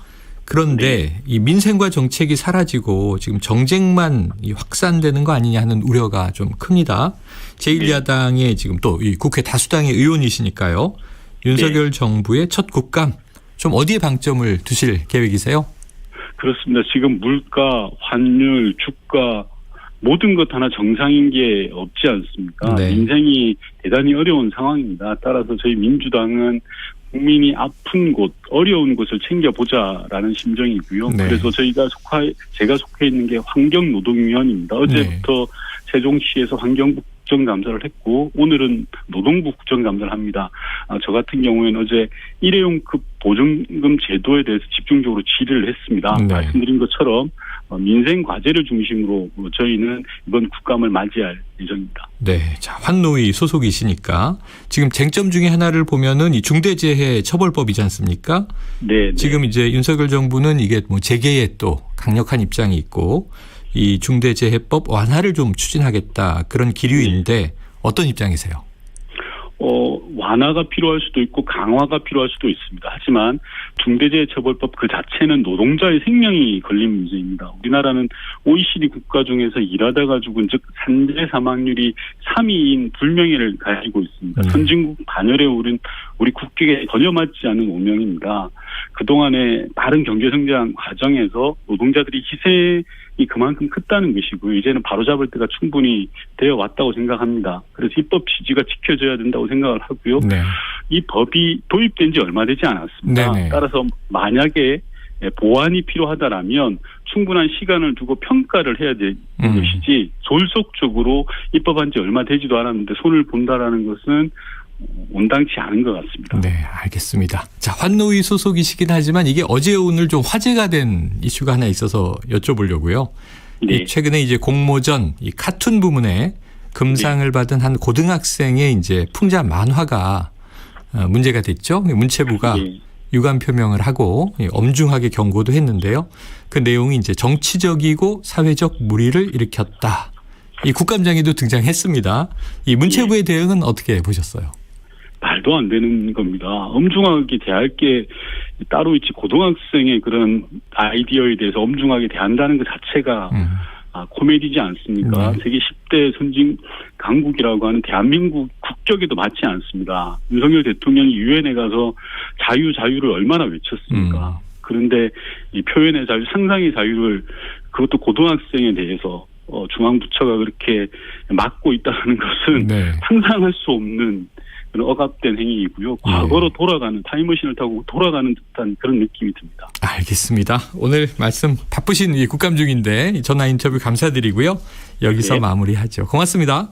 그런데 이 민생과 정책이 사라지고 지금 정쟁만 확산되는 거 아니냐 하는 우려가 좀 큽니다. 제1야당의 지금 또 이 국회 다수당의 의원이시니까요. 윤석열 정부의 첫 국감 좀 어디에 방점을 두실 계획이세요? 그렇습니다. 지금 물가, 환율, 주가 모든 것 하나 정상인 게 없지 않습니까? 네. 민생이 대단히 어려운 상황입니다. 따라서 저희 민주당은 국민이 아픈 곳, 어려운 곳을 챙겨보자라는 심정이고요. 네. 그래서 제가 속해 있는 게 환경노동위원회입니다. 어제부터 세종시에서 환경부 국정감사를 했고 오늘은 노동부 국정감사를 합니다. 저 같은 경우에는 어제 일회용급 보증금 제도에 대해서 집중적으로 질의를 했습니다. 네. 말씀드린 것처럼 민생 과제를 중심으로 저희는 이번 국감을 맞이할 예정입니다. 네, 자 환노위 소속이시니까 지금 쟁점 중에 하나를 보면은 이 중대재해처벌법이지 않습니까? 네. 지금 이제 윤석열 정부는 이게 뭐 재개에 또 강력한 입장이 있고 이 중대재해법 완화를 좀 추진하겠다 그런 기류인데 어떤 입장이세요? 완화가 필요할 수도 있고 강화가 필요할 수도 있습니다. 하지만 중대재해처벌법 그 자체는 노동자의 생명이 걸린 문제입니다. 우리나라는 OECD 국가 중에서 일하다가 죽은 즉 산재 사망률이 3위인 불명예를 가지고 있습니다. 선진국 반열에 오른 우리 국격에 전혀 맞지 않는 오명입니다. 그동안의 빠른 경제성장 과정에서 노동자들이 희생이 그만큼 컸다는 것이고요. 이제는 바로잡을 때가 충분히 되어 왔다고 생각합니다. 그래서 입법 취지가 지켜져야 된다고 생각을 하고요. 네. 이 법이 도입된 지 얼마 되지 않았습니다. 네네. 따라서 만약에 보완이 필요하다라면 충분한 시간을 두고 평가를 해야 되는 것이지 졸속적으로 입법한 지 얼마 되지도 않았는데 손을 본다라는 것은 온당치 않은 것 같습니다. 네, 알겠습니다. 자, 환노위 소속이시긴 하지만 이게 어제 오늘 좀 화제가 된 이슈가 하나 있어서 여쭤보려고요. 네. 최근에 이제 공모전 이 카툰 부문에 금상을 받은 한 고등학생의 이제 풍자 만화가 문제가 됐죠. 문체부가 유감 표명을 하고 엄중하게 경고도 했는데요. 그 내용이 이제 정치적이고 사회적 물의를 일으켰다. 이 국감장에도 등장했습니다. 이 문체부의 대응은 어떻게 보셨어요? 말도 안 되는 겁니다. 엄중하게 대할 게 따로 있지 국고등학생의 그런 아이디어에 대해서 엄중하게 대한다는 것 자체가 코미디지 않습니까? 세계 10대 선진 강국이라고 하는 대한민국 국격에도 맞지 않습니다. 윤석열 대통령이 유엔에 가서 자유를 얼마나 외쳤습니까? 그런데 이 표현의 자유, 상상의 자유를 그것도 고등학생에 대해서 중앙부처가 그렇게 막고 있다는 것은 상상할 수 없는 그런 억압된 행위이고요. 과거로 돌아가는 타임머신을 타고 돌아가는 듯한 그런 느낌이 듭니다. 알겠습니다. 오늘 말씀 바쁘신 이 국감 중인데 전화 인터뷰 감사드리고요. 여기서 마무리하죠. 고맙습니다.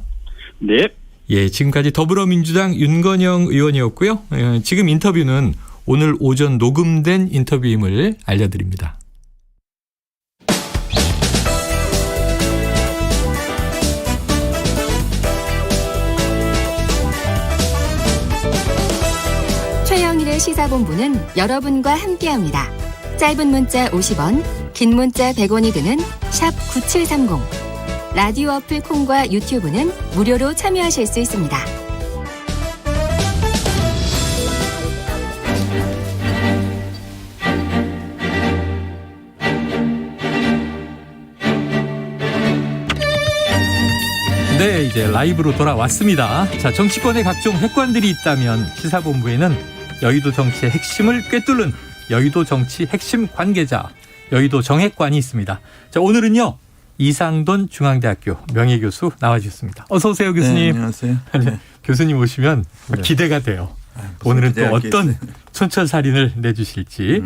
네. 예, 지금까지 더불어민주당 윤건영 의원이었고요. 지금 인터뷰는 오늘 오전 녹음된 인터뷰임을 알려드립니다. 최영일의 시사본부는 여러분과 함께합니다. 짧은 문자 50원, 긴 문자 100원이 드는 샵 9730. 라디오 어플 콩과 유튜브는 무료로 참여하실 수 있습니다. 네, 이제 라이브로 돌아왔습니다. 자, 정치권의 각종 핵관들이 있다면 시사본부에는 여의도 정치의 핵심을 꿰뚫는 여의도 정치 핵심 관계자, 여의도 정핵관이 있습니다. 자, 오늘은요, 이상돈 중앙대학교 명예교수 나와주셨습니다. 어서 오세요, 교수님. 네, 안녕하세요. 네. 교수님 오시면 기대가 돼요. 오늘은 또 어떤 촌철살인을 내주실지.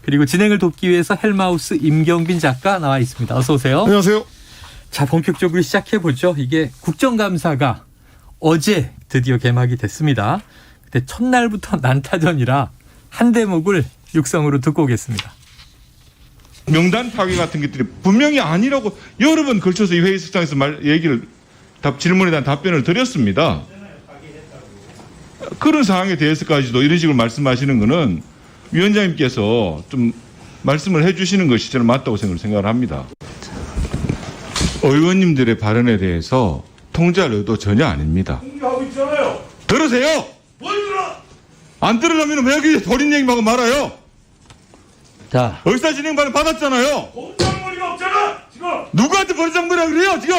그리고 진행을 돕기 위해서 헬마우스 임경빈 작가 나와 있습니다. 어서 오세요. 안녕하세요. 자, 본격적으로 시작해보죠. 이게 국정감사가 어제 드디어 개막이 됐습니다. 근데 첫날부터 난타전이라 한 대목을 육성으로 듣고 오겠습니다. 명단 파괴 같은 것들이 분명히 아니라고 여러 번 걸쳐서 이 회의석장에서 질문에 대한 답변을 드렸습니다. 그런 상황에 대해서까지도 이런 식으로 말씀하시는 거는 위원장님께서 좀 말씀을 해 주시는 것이 저는 맞다고 생각을 합니다. 의원님들의 발언에 대해서 통제할 의도 전혀 아닙니다. 통제하고 있잖아요. 들으세요. 뭘 들어? 안 들으려면 왜 이렇게 버린 얘기하고 말아요? 자, 의사진행반을 받았잖아요. 공작머리가 없잖아 지금. 누구한테 버리장머리라 그래요 지금?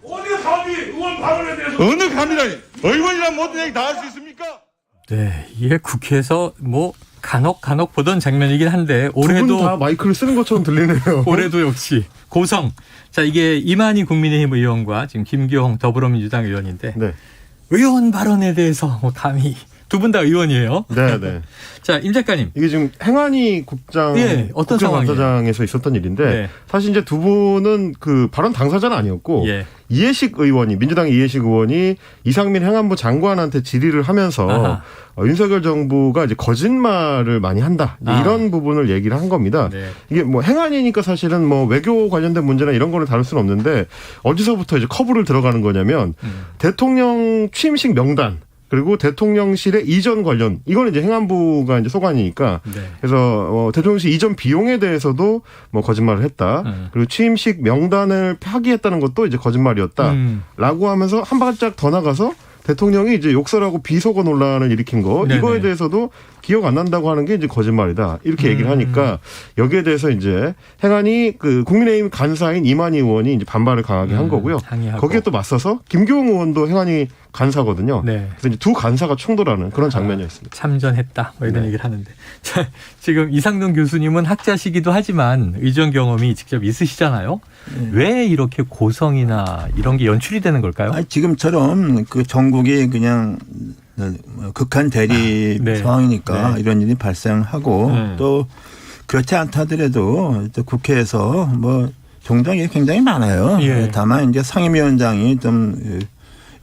어디가 감히 의원 발언에 대해서? 어느 감이라니? 의원이란 모든 얘기 다 할 수 있습니까? 네, 이게 국회에서 뭐 간혹 보던 장면이긴 한데 올해도 두 분 다 마이크를 쓰는 것처럼 들리네요. 올해도 역시 고성. 자, 이게 이만희 국민의힘 의원과 지금 김교홍 더불어민주당 의원인데 네. 의원 발언에 대해서 뭐 감히 두 분 다 의원이에요. 네. 자, 임 작가님. 이게 지금 행안위 국장, 어떤 국정감사장에서 있었던 일인데 네. 사실 이제 두 분은 그 발언 당사자는 아니었고 이해식 의원이 민주당의 이해식 의원이 이상민 행안부 장관한테 질의를 하면서 윤석열 정부가 이제 거짓말을 많이 한다 이런 부분을 얘기를 한 겁니다. 네. 이게 뭐 행안위니까 사실은 뭐 외교 관련된 문제나 이런 거를 다룰 수는 없는데 어디서부터 이제 커브를 들어가는 거냐면 대통령 취임식 명단. 그리고 대통령실의 이전 관련 이거는 이제 행안부가 이제 소관이니까 그래서 대통령실 이전 비용에 대해서도 뭐 거짓말을 했다. 그리고 취임식 명단을 파기했다는 것도 이제 거짓말이었다라고 하면서 한 발짝 더 나가서 대통령이 이제 욕설하고 비속어 논란을 일으킨 거 이거에 대해서도 기억 안 난다고 하는 게 이제 거짓말이다 이렇게 얘기를 하니까 여기에 대해서 이제 행안위 그 국민의힘 간사인 이만희 의원이 이제 반발을 강하게 한 거고요. 항의하고. 거기에 또 맞서서 김교웅 의원도 행안위 간사거든요. 그래서 이제 두 간사가 충돌하는 그런 장면이었습니다. 참전했다 뭐 이런 얘기를 하는데 자, 지금 이상돈 교수님은 학자시기도 하지만 의전 경험이 직접 있으시잖아요. 왜 이렇게 고성이나 이런 게 연출이 되는 걸까요? 지금처럼 그 전국이 그냥 극한 대립 상황이니까 이런 일이 발생하고 또 그렇지 않다 하더라도 또 국회에서 뭐 종종 굉장히 많아요. 다만 이제 상임위원장이 좀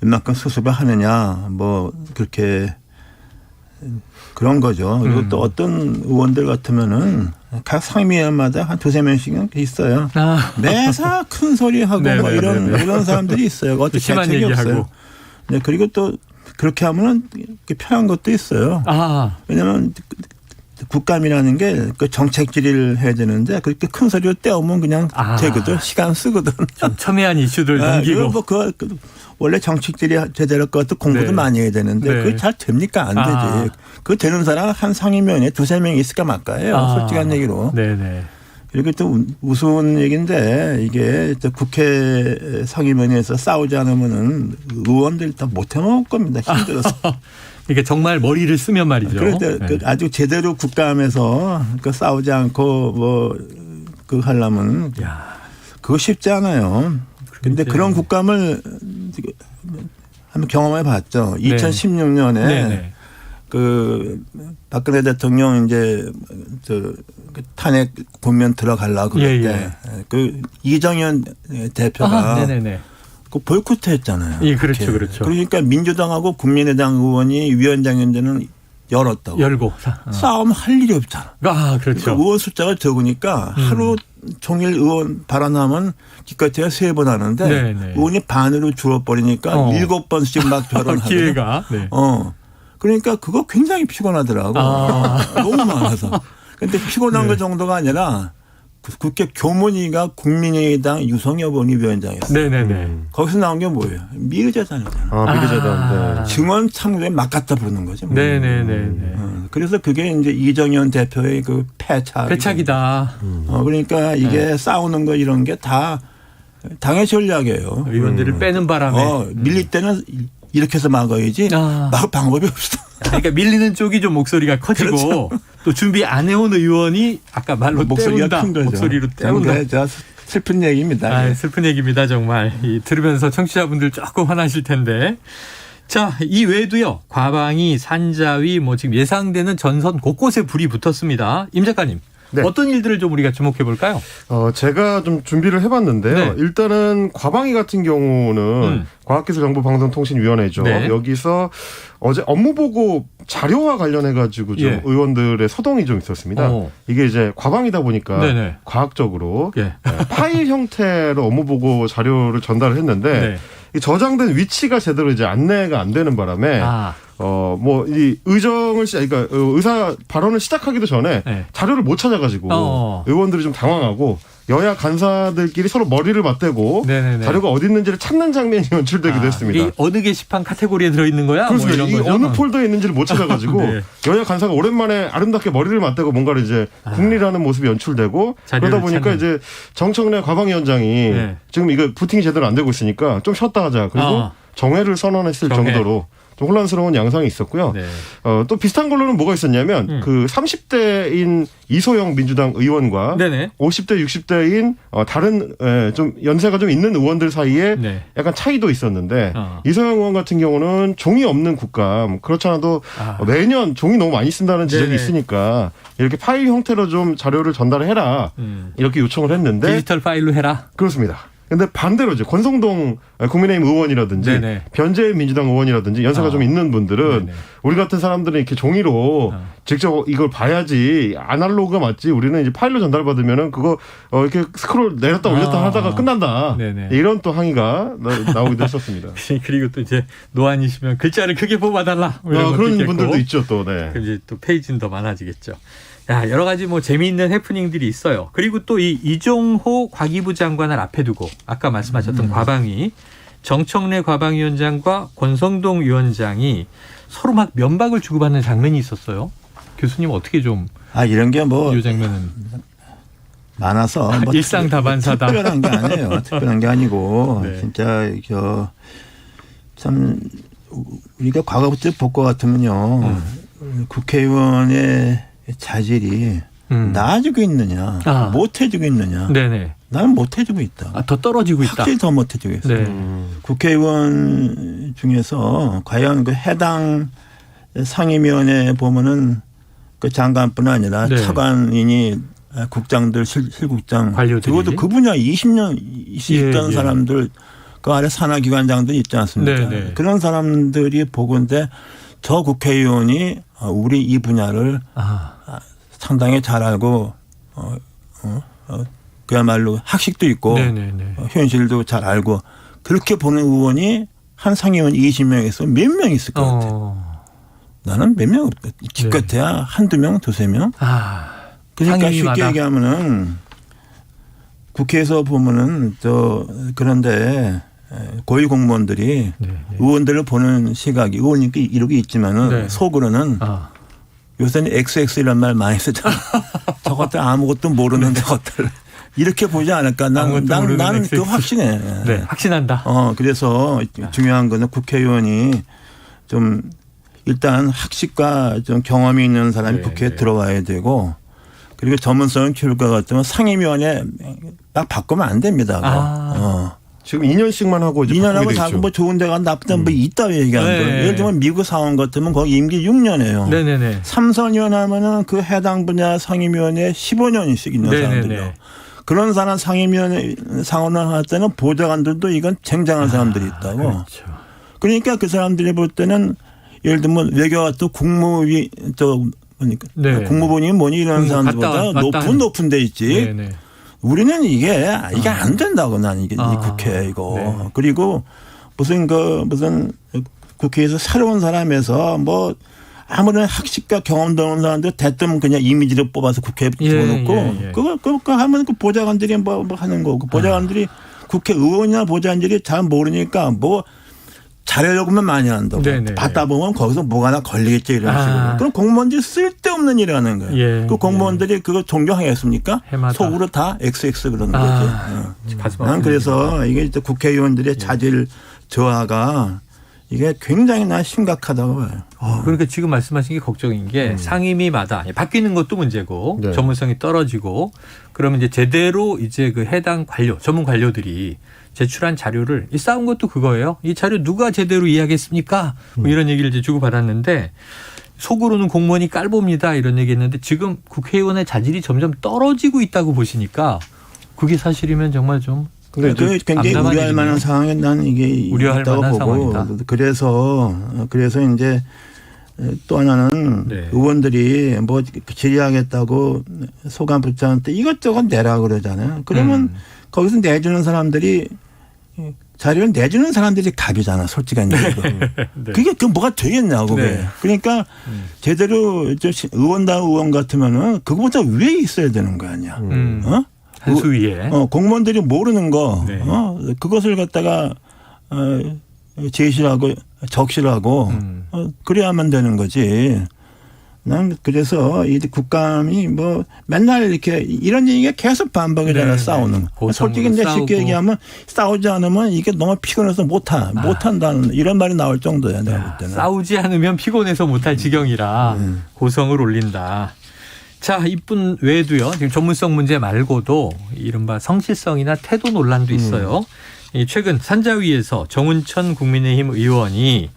이만큼 수습을 하느냐 뭐 그렇게 그런 거죠. 그리고 또 어떤 의원들 같으면은 각 상임위원마다 한 두세 명씩은 있어요. 매사 큰 소리 하고 뭐 이런 사람들이 있어요. 어떻게 대책이 없어요. 네, 그리고 또 그렇게 하면은 편한 것도 있어요. 왜냐하면 국감이라는 게 그 정책 질의를 해야 되는데 그렇게 큰 소리로 떼우면 그냥 되거든. 시간 쓰거든. 좀 첨예한 이슈들 넘기고. 뭐 원래 정책 질의 제대로 것도 공부도 많이 해야 되는데 그게 잘 됩니까? 안 되지. 그 되는 사람 한 상임위원회 두세 명 있을까 말까요. 솔직한 얘기로. 그리고 또 우스운 얘기인데 이게 국회 상임위원회에서 싸우지 않으면은 의원들 다 못해 먹을 겁니다. 힘들어서. 이게 정말 머리를 쓰면 말이죠. 그런데 아주 제대로 국감에서 그 싸우지 않고 그 하려면 그거 쉽지 않아요. 그런데 그런 국감을 한번 경험해 봤죠. 2016년에 그 박근혜 대통령 이제 탄핵 국면 들어가려고 그럴 때 그 이정현 대표가 그 보이콧했잖아요. 그렇죠. 그러니까 민주당하고 국민의당 의원이 위원장연대는 열고 싸움 할 일이 없잖아. 그렇죠. 그러니까 의원 숫자가 적으니까 하루 종일 의원 발언하면 기껏해야 3번 하는데 의원이 반으로 줄어버리니까 7번씩 막 발언하고 기회가. 그러니까 그거 굉장히 피곤하더라고. 너무 많아서. 근데 피곤한 것 정도가 아니라 국회 교문위가 국민의당 유성엽 의원이 위원장이었어요. 거기서 나온 게 뭐예요? 미르재단이잖아요. 미르재단. 증언 참고에 막 갖다 부르는 거죠. 그래서 그게 이제 이정현 대표의 그 패착이다. 그러니까 이게 싸우는 거 이런 게 다 당의 전략이에요. 의원들을 빼는 바람에. 밀릴 때는 이렇게 해서 막아야지 막 방법이 없어. 그러니까 밀리는 쪽이 좀 목소리가 커지고 또 준비 안 해온 의원이 아까 말로 목소리가 큰 거죠. 목소리로 때운다. 슬픈 얘기입니다. 슬픈 얘기입니다. 정말. 들으면서 청취자분들 조금 화나실 텐데. 자, 이 외에도요. 과방위, 산자위 지금 예상되는 전선 곳곳에 불이 붙었습니다. 임 작가님. 어떤 일들을 좀 우리가 주목해 볼까요? 제가 좀 준비를 해봤는데요. 일단은 과방위 같은 경우는 과학기술정보방송통신위원회죠. 여기서 어제 업무보고 자료와 관련해가지고 좀 의원들의 소동이 좀 있었습니다. 이게 이제 과방위다 보니까 과학적으로 파일 형태로 업무보고 자료를 전달을 했는데 저장된 위치가 제대로 이제 안내가 안 되는 바람에 이 그러니까 의사 발언을 시작하기도 전에 자료를 못 찾아가지고 의원들이 좀 당황하고 여야 간사들끼리 서로 머리를 맞대고 자료가 어디 있는지를 찾는 장면이 연출되기도 했습니다. 이게 어느 게시판 카테고리에 들어있는 거야? 그렇습니다. 이런 거죠? 어느 폴더에 있는지를 못 찾아가지고 여야 간사가 오랜만에 아름답게 머리를 맞대고 뭔가를 이제 국리라는 모습이 연출되고 그러다 보니까 이제 정청래 과방위원장이 지금 이거 부팅이 제대로 안 되고 있으니까 좀 쉬었다 하자. 그리고 정회를 선언했을 정도로 좀 혼란스러운 양상이 있었고요. 네. 또 비슷한 걸로는 뭐가 있었냐면 그 30대인 이소영 민주당 의원과 네네. 50대, 60대인 다른 좀 연세가 좀 있는 의원들 사이에 네. 약간 차이도 있었는데 이소영 의원 같은 경우는 종이 없는 국감 그렇지 않아도 매년 종이 너무 많이 쓴다는 지적이 네네. 있으니까 이렇게 파일 형태로 좀 자료를 전달해라 이렇게 요청을 했는데 디지털 파일로 해라. 그렇습니다. 근데 반대로 이제 권성동 국민의힘 의원이라든지 네네. 변재일 민주당 의원이라든지 연세가 좀 있는 분들은 네네. 우리 같은 사람들은 이렇게 종이로 직접 이걸 봐야지 아날로그가 맞지 우리는 이제 파일로 전달받으면은 그거 이렇게 스크롤 내렸다 올렸다 하다가 끝난다. 네네. 이런 또 항의가 나오기도 했었습니다. 그리고 또 이제 노안이시면 글자를 크게 뽑아달라. 그런 분들도 있죠 또. 네. 그럼 이제 또 페이지는 더 많아지겠죠. 야, 여러 가지 뭐 재미있는 해프닝들이 있어요. 그리고 또 이 이종호 과기부 장관을 앞에 두고 아까 말씀하셨던 과방위 정청래 과방위원장과 권성동 위원장이 서로 막 면박을 주고받는 장면이 있었어요. 교수님 어떻게 좀 이런 게 뭐 이 장면은 많아서 뭐 일상 다반사다. 특별한 게 아니에요. 특별한 게 아니고 네. 진짜 참 우리가 과거부터 볼 것 같으면요 국회의원의 자질이 나아지고 있느냐 못해지고 있느냐. 네네. 나는 못해지고 있다. 더 떨어지고 있다. 확실히 더 못해지고 있어요. 네. 국회의원 중에서 과연 그 해당 상임위원회 보면은 그 장관뿐 아니라 네. 차관이니 국장들 실국장 관료들이. 적어도 그 분야 20년 있던 예. 사람들 그 아래 산하기관장들 있지 않습니까? 네. 그런 사람들이 보건데 저 국회의원이 우리 이 분야를 상당히 잘 알고 그야말로 학식도 있고 현실도 잘 알고 그렇게 보는 의원이 한 상임위원 20명에서 몇 명 있을 것 같아요. 나는 몇 명 없다. 기껏해야 한두 명, 두세 명. 그러니까 쉽게 얘기하면은 국회에서 보면은 그런데 고위 공무원들이 의원들을 보는 시각이 의원님께 이러고 있지만은 속으로는 요새는 XX 이런 말 많이 쓰잖아. 저것들 아무것도 모르는 저것들. 이렇게 보지 않을까. 나는 그 확신해. 네, 확신한다. 그래서 중요한 거는 국회의원이 좀 일단 학식과 좀 경험이 있는 사람이 국회에 들어와야 되고 그리고 전문성을 키울 것 같으면 상임위원회 딱 바꾸면 안 됩니다. 지금 2년씩만 하고 이제 2년하고 자꾸 뭐 좋은 데가 나쁘다 뭐 있다고 얘기하는 거예요. 예를 들면 미국 상황 같으면 거기 임기 6년이에요. 네네네. 3~4년 하면은 그 해당 분야 상임위원회 15년씩 있는 사람들이요. 그런 사람 상임위원회 상원을 할 때는 보좌관들도 이건 쟁쟁한 사람들이 있다고. 그렇죠. 그러니까 그 사람들이 볼 때는 예를 들면 외교가 또 국무위 국무부니 뭐니 이런 사람들보다 높은 데 있지. 네네. 우리는 이게 안 된다고 나는 이게 이 국회 이거. 그리고 무슨 국회에서 새로운 사람에서 뭐 아무런 학식과 경험도 없는 사람들 대뜸 그냥 이미지를 뽑아서 국회에 집어넣고 그거 하면 그 보좌관들이 뭐 하는 거고 보좌관들이 국회의원이나 보좌관들이 잘 모르니까 뭐 잘하려고만 많이 한다고. 받다 보면 거기서 뭐가 하나 걸리겠지 이런 식으로. 그럼 공무원들이 쓸데없는 일을 하는 거예요. 그 공무원들이 그거 존경하겠습니까? 속으로 다 XX 그러는 거지. 난 그래서 이게 국회의원들의 자질 저하가 이게 굉장히 나 심각하다고 봐요. 그러니까 지금 말씀하신 게 걱정인 게 상임위마다 바뀌는 것도 문제고 전문성이 떨어지고 그러면 이제 제대로 이제 그 해당 전문 관료들이 제출한 자료를 싸운 것도 그거예요. 이 자료 누가 제대로 이해하겠습니까? 뭐 이런 얘기를 이제 주고받았는데 속으로는 공무원이 깔봅니다 이런 얘기했는데 지금 국회의원의 자질이 점점 떨어지고 있다고 보시니까 그게 사실이면 정말 좀 근데 굉장히 우려할 만한 상황에 난 이게 우려할 있다고 만한 보고 상황이다. 그래서 이제 또 하나는 의원들이 뭐 질의하겠다고 소관부장한테 이것저것 내라 그러잖아요. 그러면 거기서 내주는 사람들이 자료를 내주는 사람들이 갑이잖아, 솔직한 얘기로. 그게 뭐가 되겠냐고. 그러니까 제대로 의원다 의원 같으면은 그거보다 위에 있어야 되는 거 아니야. 한 수 위에. 공무원들이 모르는 거, 그것을 갖다가 제시하고 적시하고 그래야만 되는 거지. 난 그래서 이 국감이 뭐 맨날 이렇게 이런 얘기가 계속 반복이잖아. 싸우는. 솔직히 이제 쉽게 얘기하면 싸우지 않으면 이게 너무 피곤해서 못한다는 이런 말이 나올 정도야. 내가 볼 때는. 싸우지 않으면 피곤해서 못할 지경이라 고성을 올린다. 자, 이뿐 외에도요. 지금 전문성 문제 말고도 이른바 성실성이나 태도 논란도 있어요. 최근 산자위에서 정운천 국민의힘 의원이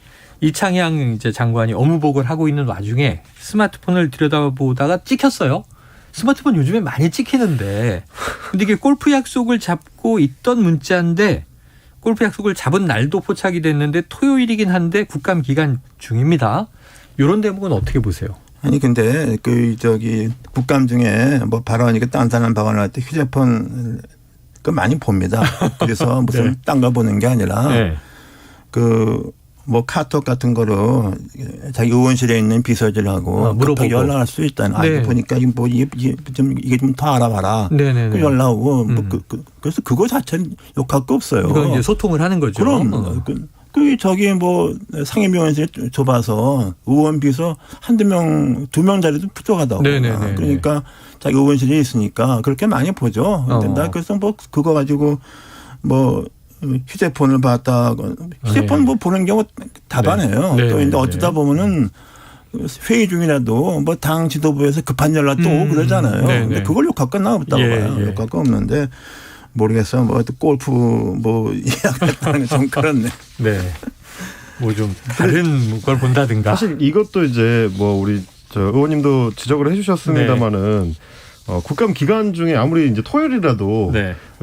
이창양 이제 장관이 업무보고를 하고 있는 와중에 스마트폰을 들여다보다가 찍혔어요. 스마트폰 요즘에 많이 찍히는데 근데 이게 골프 약속을 잡고 있던 문자인데 골프 약속을 잡은 날도 포착이 됐는데 토요일이긴 한데 국감 기간 중입니다. 이런 대목은 어떻게 보세요? 아니 근데 국감 중에 뭐 발언이니까 딴딴한 발언을 할 때 휴대폰 그 많이 봅니다. 그래서 무슨 네. 딴 거 보는 게 아니라 네. 뭐 카톡 같은 거로 자기 의원실에 있는 비서실하고 급하게 연락할 수 있다는. 네. 보니까 이게 좀 더 알아봐라. 네네네. 그 연락 오고 그래서 그거 자체는 욕할 거 없어요. 이건 이제 소통을 하는 거죠. 그럼 뭐 상임위원실에 좁아서 의원 비서 한두 명, 2명 자리도 부족하다고. 네네네. 그러니까 자기 의원실에 있으니까 그렇게 많이 보죠. 근데 나 그래서 뭐 그거 가지고 뭐 휴대폰을 봤다고 휴대폰 뭐 보는 경우 다반해요. 네. 또 이제 어쩌다 보면은 회의 중이라도 뭐 당 지도부에서 급한 연락 또 오고 그러잖아요. 근데 그걸 욕할 건 나 없다고 봐요. 욕할 건 없는데 모르겠어요. 뭐 골프 뭐 이야기했다는 게 좀 그렇네. 네. 뭐 좀 다른 걸 본다든가. 사실 이것도 이제 뭐 우리 의원님도 지적을 해주셨습니다마는. 국감 기간 중에 아무리 이제 토요일이라도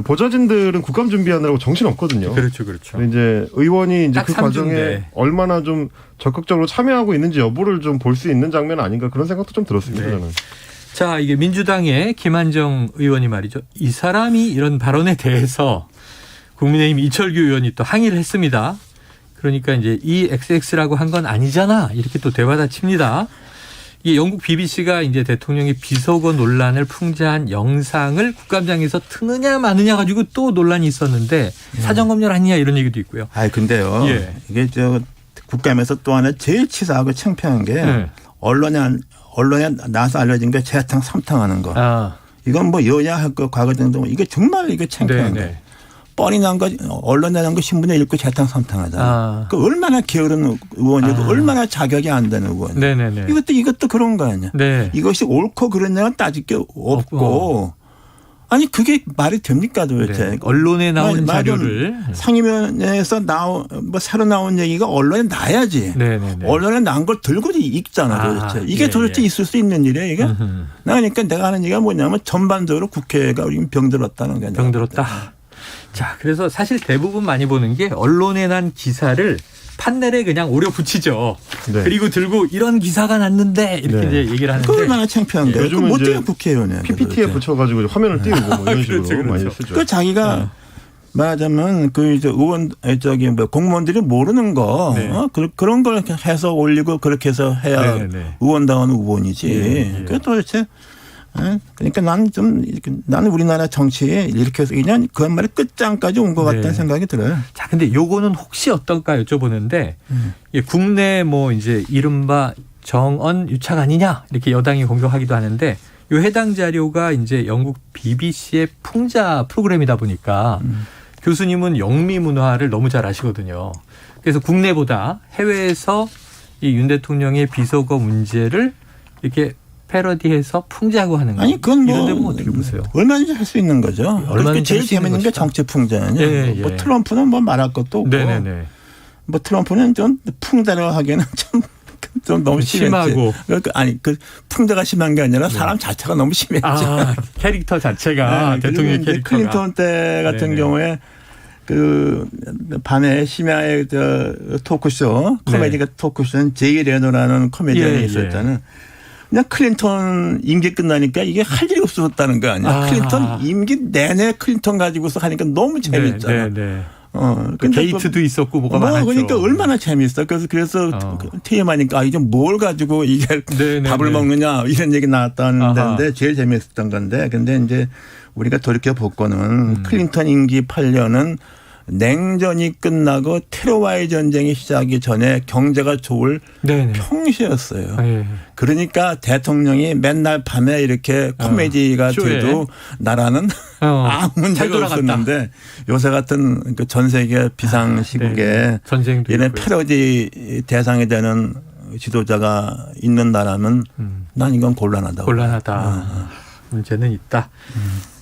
보좌진들은 국감 준비하느라고 정신 없거든요. 그렇죠. 이제 의원이 이제 그 3주인데. 과정에 얼마나 좀 적극적으로 참여하고 있는지 여부를 좀 볼 수 있는 장면 아닌가 그런 생각도 좀 들었습니다. 저는. 자, 이게 민주당의 김한정 의원이 말이죠. 이 사람이 이런 발언에 대해서 국민의힘 이철규 의원이 또 항의를 했습니다. 그러니까 이제 이 XX라고 한 건 아니잖아. 이렇게 또 대받아칩니다. 이 영국 BBC가 이제 대통령의 비서거 논란을 풍자한 영상을 국감장에서 트느냐 마느냐 가지고 또 논란이 있었는데 사정검열 아니냐 이런 얘기도 있고요. 근데요. 이게 국감에서 또 하나 제일 치사하고 창피한 게 언론에 나서 알려진 게 재탕 삼탕하는 거. 이건 뭐 여야 할 거 과거 정도 이게 정말 이게 창피한 거. 뻔히 난 거 언론에 난 거 신문에 읽고 재탕 삼탕하잖아. 그 얼마나 게으른 의원이고 얼마나 자격이 안 되는 의원이야. 이것도 그런 거 아니야. 이것이 옳고 그러냐는 따질 게 없고. 아니 그게 말이 됩니까 도대체. 언론에 나온 자료를. 상임위원회에서 새로 나온 얘기가 언론에 나야지. 언론에 난 걸 들고 읽잖아 도대체. 이게 도대체 있을 수 있는 일이야 이게. 그러니까 내가 하는 얘기가 뭐냐면 전반적으로 국회가 우리 병들었다는 거냐. 병들었다. 자, 그래서 사실 대부분 많이 보는 게 언론에 난 기사를 판넬에 그냥 오려 붙이죠. 그리고 들고 이런 기사가 났는데 이렇게 이제 얘기를 하는데. 그거 얼마나 창피한 거예요. 요즘은 못 돼요 국회의원에. PPT에 붙여가지고 화면을 띄우고 뭐 이런 식으로 많이 쓰죠. 그 자기가 말하자면 의원 공무원들이 모르는 거 그런 걸 해서 올리고 그렇게 해서 해야 의원다운 의원이지. 그 도대체. 그러니까 나는 우리나라 정치에 이렇게 해서 그냥 그 한 말의 끝장까지 온 것 같다는 생각이 들어요. 자, 근데 요거는 혹시 어떨까 여쭤보는데 국내 뭐 이제 이른바 정언 유착 아니냐 이렇게 여당이 공격하기도 하는데 요 해당 자료가 이제 영국 BBC의 풍자 프로그램이다 보니까 교수님은 영미 문화를 너무 잘 아시거든요. 그래서 국내보다 해외에서 이 윤 대통령의 비서거 문제를 이렇게 패러디해서 풍자하고 하는 거. 아니 그건 뭐 이런 데는 어떻게 보세요? 얼마든지 할 수 있는 거죠. 얼마든지 제일 재밌는 게 정치 풍자냐. 뭐 트럼프는 뭐 말할 것도 없고. 뭐 트럼프는 좀 풍자로 하기에는 좀 너무 심하고. 그러니까 그 풍자가 심한 게 아니라 사람 자체가 너무 심했죠. 캐릭터 자체가 대통령 캐릭터가. 클린턴 때 같은 경우에 그 밤에 심야의 토크쇼 코미디가 토크쇼는 제이 레노라는 코미디언이 있었잖아요. 그냥 클린턴 임기 끝나니까 이게 할 일이 없어졌다는 거 아니야. 클린턴 임기 내내 클린턴 가지고서 하니까 너무 재밌잖아. 그 게이트도 있었고 뭐가 많았죠. 그러니까 얼마나 재밌어. 그래서 TMI니까 이게 뭘 가지고 이게 밥을 먹느냐 이런 얘기 나왔다는데 제일 재밌었던 건데. 근데 이제 우리가 돌이켜 볼 거는 클린턴 임기 8년은 냉전이 끝나고 테러와의 전쟁이 시작하기 전에 경제가 좋을 평시였어요. 그러니까 대통령이 맨날 밤에 이렇게 코미디가 돼도 나라는 아무 문제가 없었는데 요새 같은 그 전 세계 비상 시국에 얘네 패러디 대상이 되는 지도자가 있는 나라는 난 이건 곤란하다고. 곤란하다. 문제는 있다.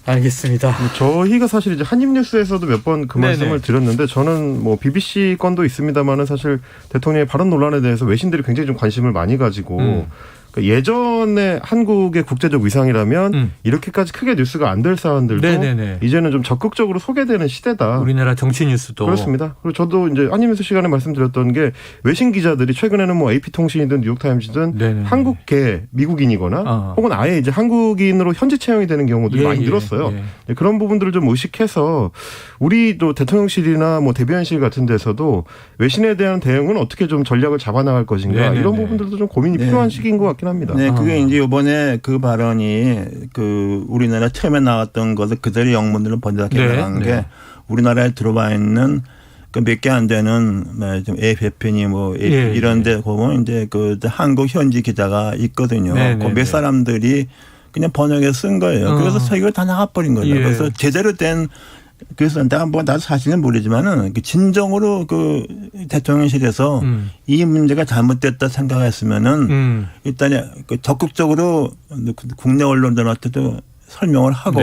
알겠습니다. 저희가 사실 이제 한입뉴스에서도 몇 번 그 말씀을 드렸는데 저는 뭐 BBC 건도 있습니다만은 사실 대통령의 발언 논란에 대해서 외신들이 굉장히 좀 관심을 많이 가지고 예전에 한국의 국제적 위상이라면 이렇게까지 크게 뉴스가 안 될 사안들도 이제는 좀 적극적으로 소개되는 시대다. 우리나라 정치 뉴스도. 그렇습니다. 그리고 저도 이제 한입뉴스 시간에 말씀드렸던 게 외신 기자들이 최근에는 뭐 AP통신이든 뉴욕타임즈든 한국계 미국인이거나 혹은 아예 이제 한국인으로 현지 채용이 되는 경우들이 많이 늘었어요. 그런 부분들을 좀 의식해서 우리도 대통령실이나 뭐 대변인실 같은 데서도 외신에 대한 대응은 어떻게 좀 전략을 잡아나갈 것인가 이런 부분들도 좀 고민이 필요한 시기인 것 같긴 합니다. 네, 그게 이제 이번에 그 발언이 그 우리나라 처음에 나왔던 것을 그대로 영문으로 번역해 나간 게 우리나라에 들어와 있는 그 몇 개 안 되는 좀 AFP니 뭐 이런 데 보면 이제 그 한국 현지 기자가 있거든요. 그 몇 사람들이 그냥 번역해 쓴 거예요. 그래서 세계로 다 나가버린 거죠. 그래서 제대로 된 그래서 내가 뭐 나도 사실은 모르지만은 진정으로 그 대통령실에서 이 문제가 잘못됐다 생각했으면은 일단 적극적으로 국내 언론들한테도 설명을 하고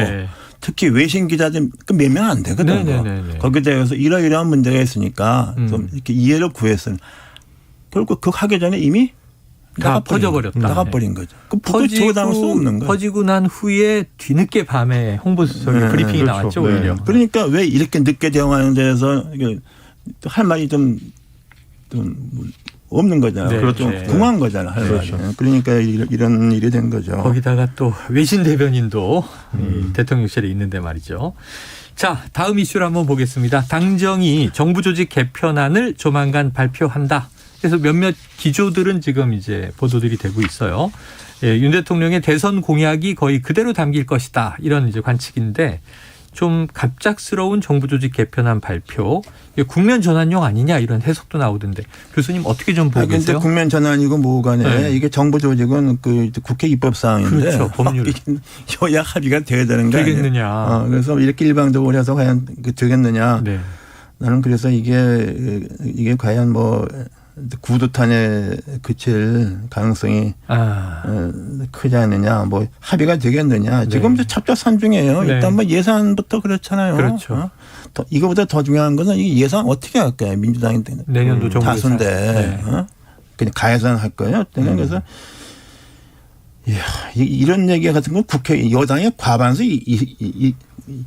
특히 외신 기자들 몇 명 안 되거든요. 거기에 대해서 이러이러한 문제가 있으니까 좀 이렇게 이해를 구했어요. 결국 그거 하기 전에 이미 다 퍼져버렸다. 나가버린 거죠. 그 조담을 수 없는 거예요. 퍼지고 난 후에 뒤늦게 밤에 홍보수석에 브리핑이 나왔죠. 오히려. 그러니까 왜 이렇게 늦게 대응하는 데서 할 말이 좀 없는 거잖아요. 그렇죠. 궁한 거잖아요. 할 말이. 그러니까 이런 일이 된 거죠. 거기다가 또 외신 대변인도 대통령실에 있는데 말이죠. 자, 다음 이슈를 한번 보겠습니다. 당정이 정부 조직 개편안을 조만간 발표한다. 그래서 몇몇 기조들은 지금 이제 보도들이 되고 있어요. 윤 대통령의 대선 공약이 거의 그대로 담길 것이다. 이런 이제 관측인데 좀 갑작스러운 정부 조직 개편안 발표, 국면 전환용 아니냐 이런 해석도 나오던데 교수님 어떻게 좀 보고 계세요? 국면 전환이고 뭐간에 이게 정부 조직은 그 국회 입법 사항인데 그렇죠. 법률 여야 합의가 돼야 되는 거 아니에요? 되겠느냐? 그래서 이렇게 일방적으로 해서 과연 되겠느냐? 나는 그래서 이게 과연 뭐 구두탄에 그칠 가능성이 크지 않느냐, 뭐 합의가 되겠느냐. 지금도 첩자산중이에요. 일단 뭐 예산부터 그렇잖아요. 그렇죠. 이거보다 더 중요한 것은 이 예산 어떻게 할까요? 민주당이 내년도 정부 다수인데 그냥 가예산 할 거예요. 그래서 이런 얘기 같은 건 국회 여당의 과반수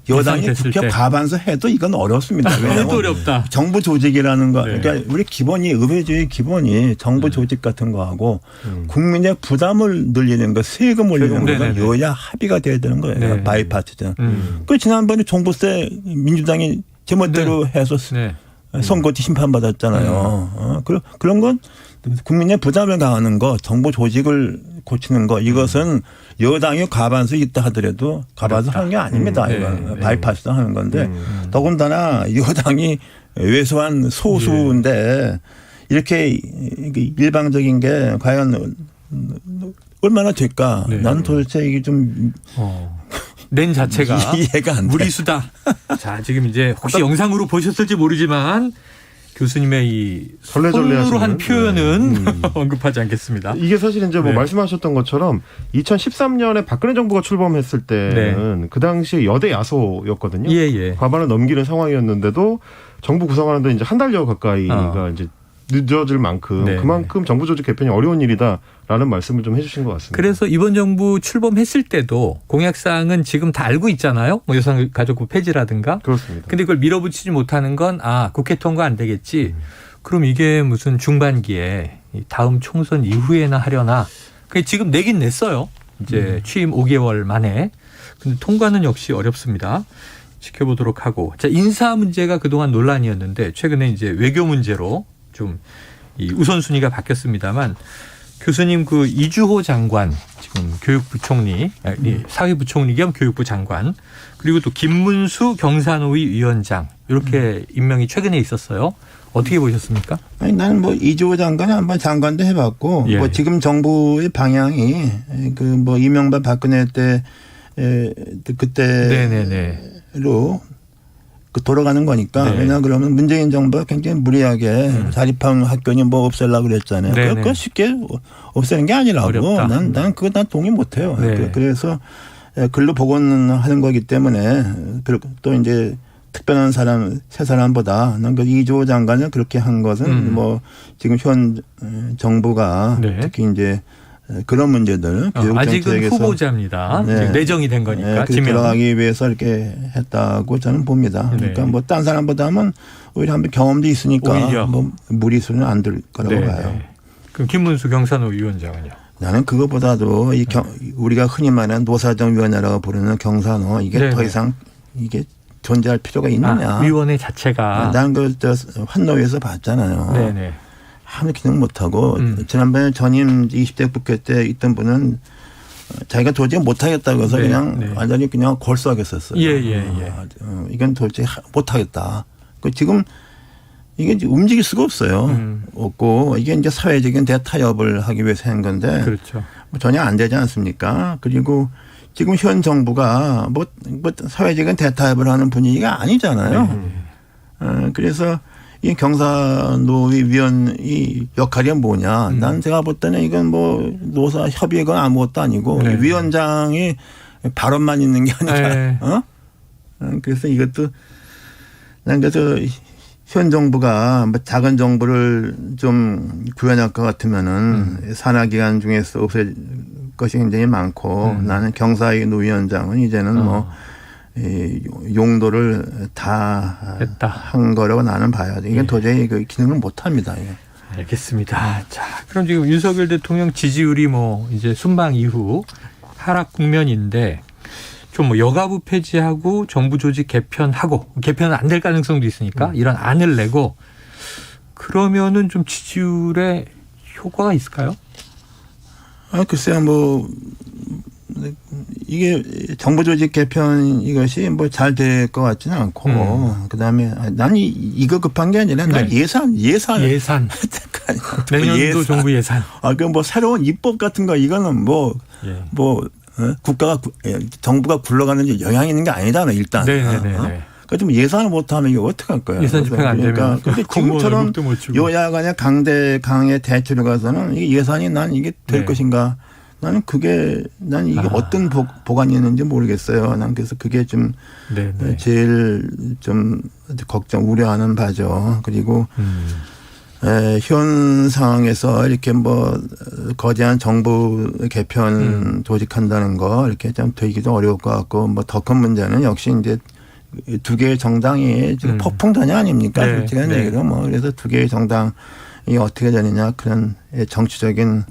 여당이 국회 과반수 해도 이건 어렵습니다. 해도 어렵다. 정부 조직이라는 거. 그러니까 우리 기본이 의회주의 기본이 정부 조직 같은 거하고 국민의 부담을 늘리는 거, 세금 올리는 거는 여야 합의가 돼야 되는 거예요. 바이파티전. 그 지난번에 종부세 민주당이 제멋대로 해서 선거 때 심판받았잖아요. 그런 건 국민의 부담을 강화하는 거, 정부 조직을 고치는 거, 이것은 여당이 과반수 있다 하더라도 과반수 하는 게 아닙니다. 이건 바이파스 하는 건데 더군다나 여당이 왜소한 소수인데 이렇게 일방적인 게 과연 얼마나 될까? 난 도대체 이게 좀 낸 자체가 이해가 안 돼. 무리수다. 자, 지금 이제 혹시 영상으로 보셨을지 모르지만 교수님의 이 설레설레한 표현은 언급하지 않겠습니다. 이게 사실 이제 뭐 말씀하셨던 것처럼 2013년에 박근혜 정부가 출범했을 때는 그 당시에 여대 야소였거든요. 과반을 넘기는 상황이었는데도 정부 구성하는데 이제 한 달여 가까이가 이제 늦어질 만큼 그만큼 정부 조직 개편이 어려운 일이다라는 말씀을 좀 해주신 것 같습니다. 그래서 이번 정부 출범했을 때도 공약사항은 지금 다 알고 있잖아요. 뭐 여성가족부 폐지라든가. 그렇습니다. 근데 그걸 밀어붙이지 못하는 건 국회 통과 안 되겠지. 그럼 이게 무슨 중반기에 다음 총선 이후에나 하려나. 지금 내긴 냈어요. 이제 취임 5개월 만에. 근데 통과는 역시 어렵습니다. 지켜보도록 하고. 자, 인사 문제가 그동안 논란이었는데 최근에 이제 외교 문제로 좀 이 우선순위가 바뀌었습니다만 교수님 그 이주호 장관 지금 교육부총리 사회부총리 겸 교육부 장관 그리고 또 김문수 경산호위 위원장 이렇게 임명이 최근에 있었어요. 어떻게 보셨습니까? 아니, 나는 뭐 이주호 장관이 한번 장관도 해봤고, 예. 뭐 지금 정부의 방향이 그 뭐 이명박 박근혜 때 그때로 그 돌아가는 거니까. 네. 왜냐 그러면 문재인 정부가 굉장히 무리하게 자립형 학교니 뭐 없애려고 그랬잖아요. 그거 쉽게 없애는 게 아니라고. 난 그거 난 동의 못해요. 네. 그래서 근로 복원하는 거기 때문에 또 이제 특별한 사람 세 사람보다 난 그 이주호 장관을 그렇게 한 것은 뭐 지금 현 정부가 특히 이제 그런 문제들 교육 아직은 정책에서 후보자입니다. 지금 내정이 된 거니까 들어가기 위해서 이렇게 했다고 저는 봅니다. 그러니까 뭐 딴 사람보다는 오히려 한번 경험도 있으니까 뭐 무리수는 안 들 거라고 봐요. 그럼 김문수 경산호 위원장은요? 나는 그거보다도 우리가 흔히 말하는 노사정위원회라고 부르는 경산호 이게 더 이상 이게 존재할 필요가 있느냐. 위원회 자체가. 난 환노위에서 봤잖아요. 네네. 아무 기능 못하고 지난번에 전임 20대 국회 때 있던 분은 자기가 도저히 못하겠다고 해서 그냥 완전히 그냥 골수하겠었어요. 이건 도저히 못하겠다. 지금 이게 움직일 수가 없어요. 없고 이게 이제 사회적인 대타협을 하기 위해서 한 건데 그렇죠. 전혀 안 되지 않습니까? 그리고 지금 현 정부가 뭐 사회적인 대타협을 하는 분위기가 아니잖아요. 그래서 이 경사노위 위원이 역할이 뭐냐. 난 제가 볼 때는 이건 뭐 노사 협의회가 아무것도 아니고 위원장이 발언만 있는 게 아니라 그래서 이것도 난 그래서 현 정부가 뭐 작은 정부를 좀 구현할 것 같으면은 산하기관 중에서 없앨 것이 굉장히 많고 나는 경사위 노위원장은 이제는 뭐 용도를 다 한 거라고 나는 봐야 돼. 이게 도저히 그 기능을 못 합니다. 알겠습니다. 자, 그럼 지금 윤석열 대통령 지지율이 뭐 이제 순방 이후 하락 국면인데 좀 뭐 여가부 폐지하고 정부 조직 개편하고 개편은 안 될 가능성도 있으니까 이런 안을 내고 그러면은 좀 지지율에 효과가 있을까요? 글쎄요, 뭐 이게 정부 조직 개편 이것이 뭐 잘 될 것 같지는 않고 그다음에 난 이거 급한 게 아니라 난 예산 내년도 정부 예산. 그 뭐 새로운 입법 같은 거 이거는 국가가 정부가 굴러가는지 영향이 있는 게 아니다 일단. 그러니까 좀 예산을 못하면 이거 어떻게 할 거야? 예산 집행 안 되면. 그런데 지금처럼 여야 간의 강대강의 대치를 가서는 이게 예산이 난 이게 될 것인가? 나는 이게 어떤 보관이 있는지 모르겠어요. 난 그래서 그게 좀 제일 좀 우려하는 바죠. 그리고 현 상황에서 이렇게 뭐 거대한 정부 개편 조직한다는 거 이렇게 좀 되기도 어려울 것 같고 뭐 더 큰 문제는 역시 이제 두 개의 정당이 지금 폭풍단이 아닙니까? 솔직한 얘기로 뭐 그래서 두 개의 정당이 어떻게 되느냐 그런 정치적인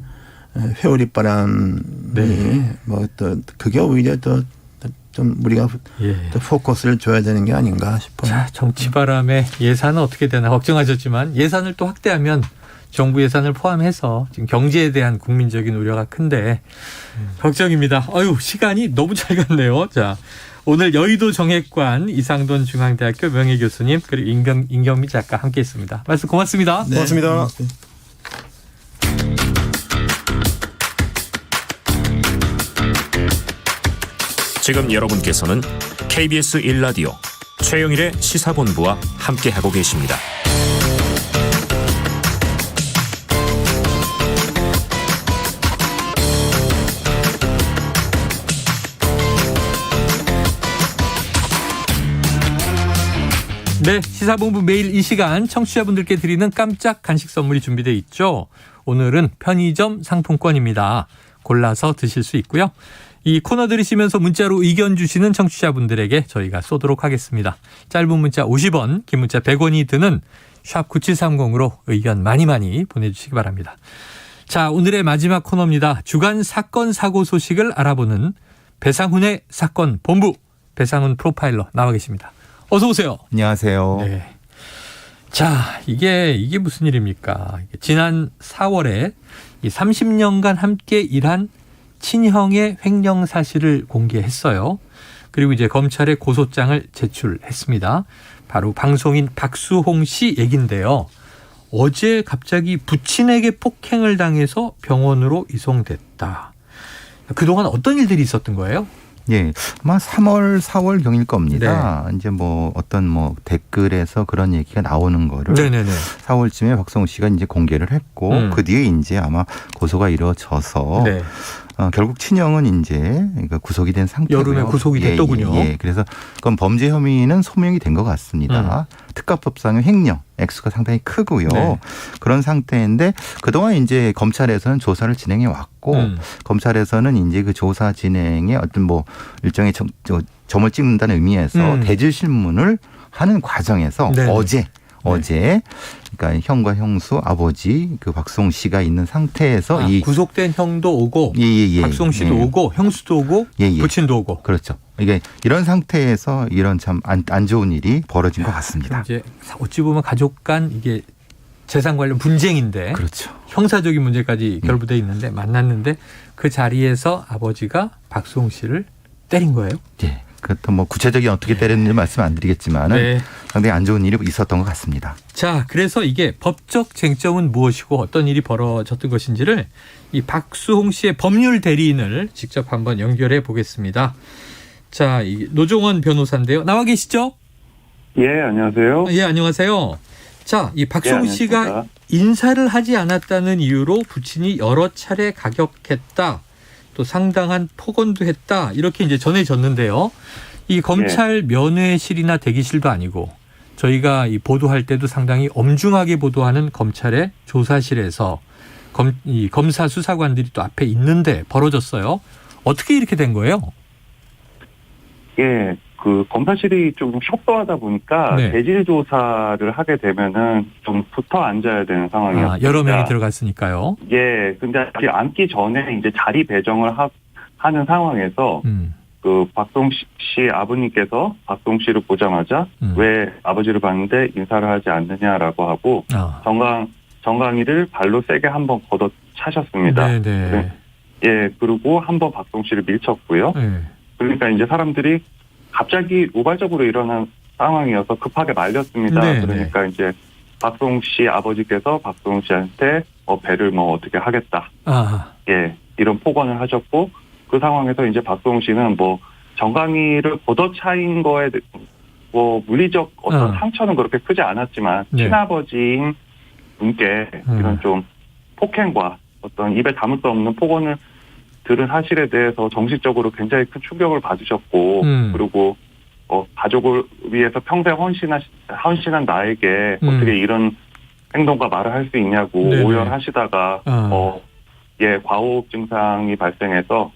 회오리 바람이 뭐 또 그게 오히려 더 좀 우리가 또 포커스를 줘야 되는 게 아닌가 싶어요. 자, 정치 바람에 예산은 어떻게 되나 걱정하셨지만 예산을 또 확대하면 정부 예산을 포함해서 지금 경제에 대한 국민적인 우려가 큰데 걱정입니다. 시간이 너무 잘 갔네요. 자, 오늘 여의도 정액관 이상돈 중앙대학교 명예교수님 그리고 임경미 작가 함께했습니다. 말씀 고맙습니다. 고맙습니다. 지금 여러분께서는 KBS 1라디오 최영일의 시사본부와 함께하고 계십니다. 네, 시사본부 매일 이 시간 청취자분들께 드리는 깜짝 간식 선물이 준비되어 있죠. 오늘은 편의점 상품권입니다. 골라서 드실 수 있고요. 이 코너 들으시면서 문자로 의견 주시는 청취자분들에게 저희가 쏘도록 하겠습니다. 짧은 문자 50원, 긴 문자 100원이 드는 샵 9730으로 의견 많이 보내주시기 바랍니다. 자, 오늘의 마지막 코너입니다. 주간 사건 사고 소식을 알아보는 배상훈의 사건 본부, 배상훈 프로파일러 나와 계십니다. 어서 오세요. 안녕하세요. 네. 자, 이게 무슨 일입니까? 지난 4월에 이 30년간 함께 일한 친형의 횡령 사실을 공개했어요. 그리고 이제 검찰에 고소장을 제출했습니다. 바로 방송인 박수홍 씨 얘긴데요. 어제 갑자기 부친에게 폭행을 당해서 병원으로 이송됐다. 그동안 어떤 일들이 있었던 거예요? 예, 아마 3월, 4월 경일 겁니다. 네. 이제 뭐 어떤 뭐 댓글에서 그런 얘기가 나오는 거를 네네네. 4월쯤에 박성우 씨가 이제 공개를 했고 그 뒤에 이제 아마 고소가 이루어져서 네. 결국 친형은 이제 그러니까 구속이 된 상태고요. 여름에 구속이 됐더군요. 예. 그래서 그건 범죄 혐의는 소명이 된 것 같습니다. 특가법상의 횡령 액수가 상당히 크고요. 네. 그런 상태인데 그동안 이제 검찰에서는 조사를 진행해 왔고 검찰에서는 이제 그 조사 진행에 어떤 뭐 일종의 점을 찍는다는 의미에서 대질 신문을 하는 과정에서 네. 어제 그러니까 형과 형수 아버지 그 박수홍 씨가 있는 상태에서 이 구속된 형도 오고 박수홍 씨도 오고 형수도 오고 부친도 오고 그렇죠. 이게 이런 상태에서 이런 참 안 좋은 일이 벌어진 것 같습니다. 이제 어찌 보면 가족 간 이게 재산 관련 분쟁인데 그렇죠. 형사적인 문제까지 결부돼 있는데 만났는데 그 자리에서 아버지가 박수홍 씨를 때린 거예요? 예. 그렇다 뭐 구체적인 어떻게 때렸는지 말씀 안 드리겠지만은 네. 상당히 안 좋은 일이 있었던 것 같습니다. 자, 그래서 이게 법적 쟁점은 무엇이고 어떤 일이 벌어졌던 것인지를 이 박수홍 씨의 법률 대리인을 직접 한번 연결해 보겠습니다. 자, 이 노종원 변호사인데요. 나와 계시죠? 예, 안녕하세요. 예, 안녕하세요. 자, 이 박수홍 씨가 인사를 하지 않았다는 이유로 부친이 여러 차례 가격했다. 또 상당한 폭언도 했다. 이렇게 이제 전해졌는데요. 이 검찰 면회실이나 대기실도 아니고 저희가 이 보도할 때도 상당히 엄중하게 보도하는 검찰의 조사실에서 이 검사 수사관들이 또 앞에 있는데 벌어졌어요. 어떻게 이렇게 된 거예요? 예, 그 검사실이 좀 협소하다 보니까 대질 조사를 하게 되면은 좀 붙어 앉아야 되는 상황이었습니다. 여러 명이 들어갔으니까요. 예, 근데 아직 앉기 전에 이제 자리 배정을 하는 상황에서 그 박수홍 씨 아버님께서 박수홍 씨를 보자마자 왜 아버지를 봤는데 인사를 하지 않느냐라고 하고 정강이를 발로 세게 한번 걷어 차셨습니다. 네네. 예, 그리고 한번 박수홍 씨를 밀쳤고요. 그러니까 이제 사람들이 갑자기 우발적으로 일어난 상황이어서 급하게 말렸습니다. 그러니까 이제 박수홍 씨 아버지께서 박수홍 씨한테 배를 뭐 어떻게 하겠다. 예, 이런 폭언을 하셨고 그 상황에서 이제 박수홍 씨는 뭐 정강이를 걷어차인 거에 뭐 물리적 어떤 상처는 그렇게 크지 않았지만 친아버지인 분께 이런 좀 폭행과 어떤 입에 담을 수 없는 폭언을 들은 사실에 대해서 정신적으로 굉장히 큰 충격을 받으셨고 그리고 가족을 위해서 평생 헌신한 나에게 어떻게 이런 행동과 말을 할 수 있냐고 오열하시다가 과호흡 증상이 발생해서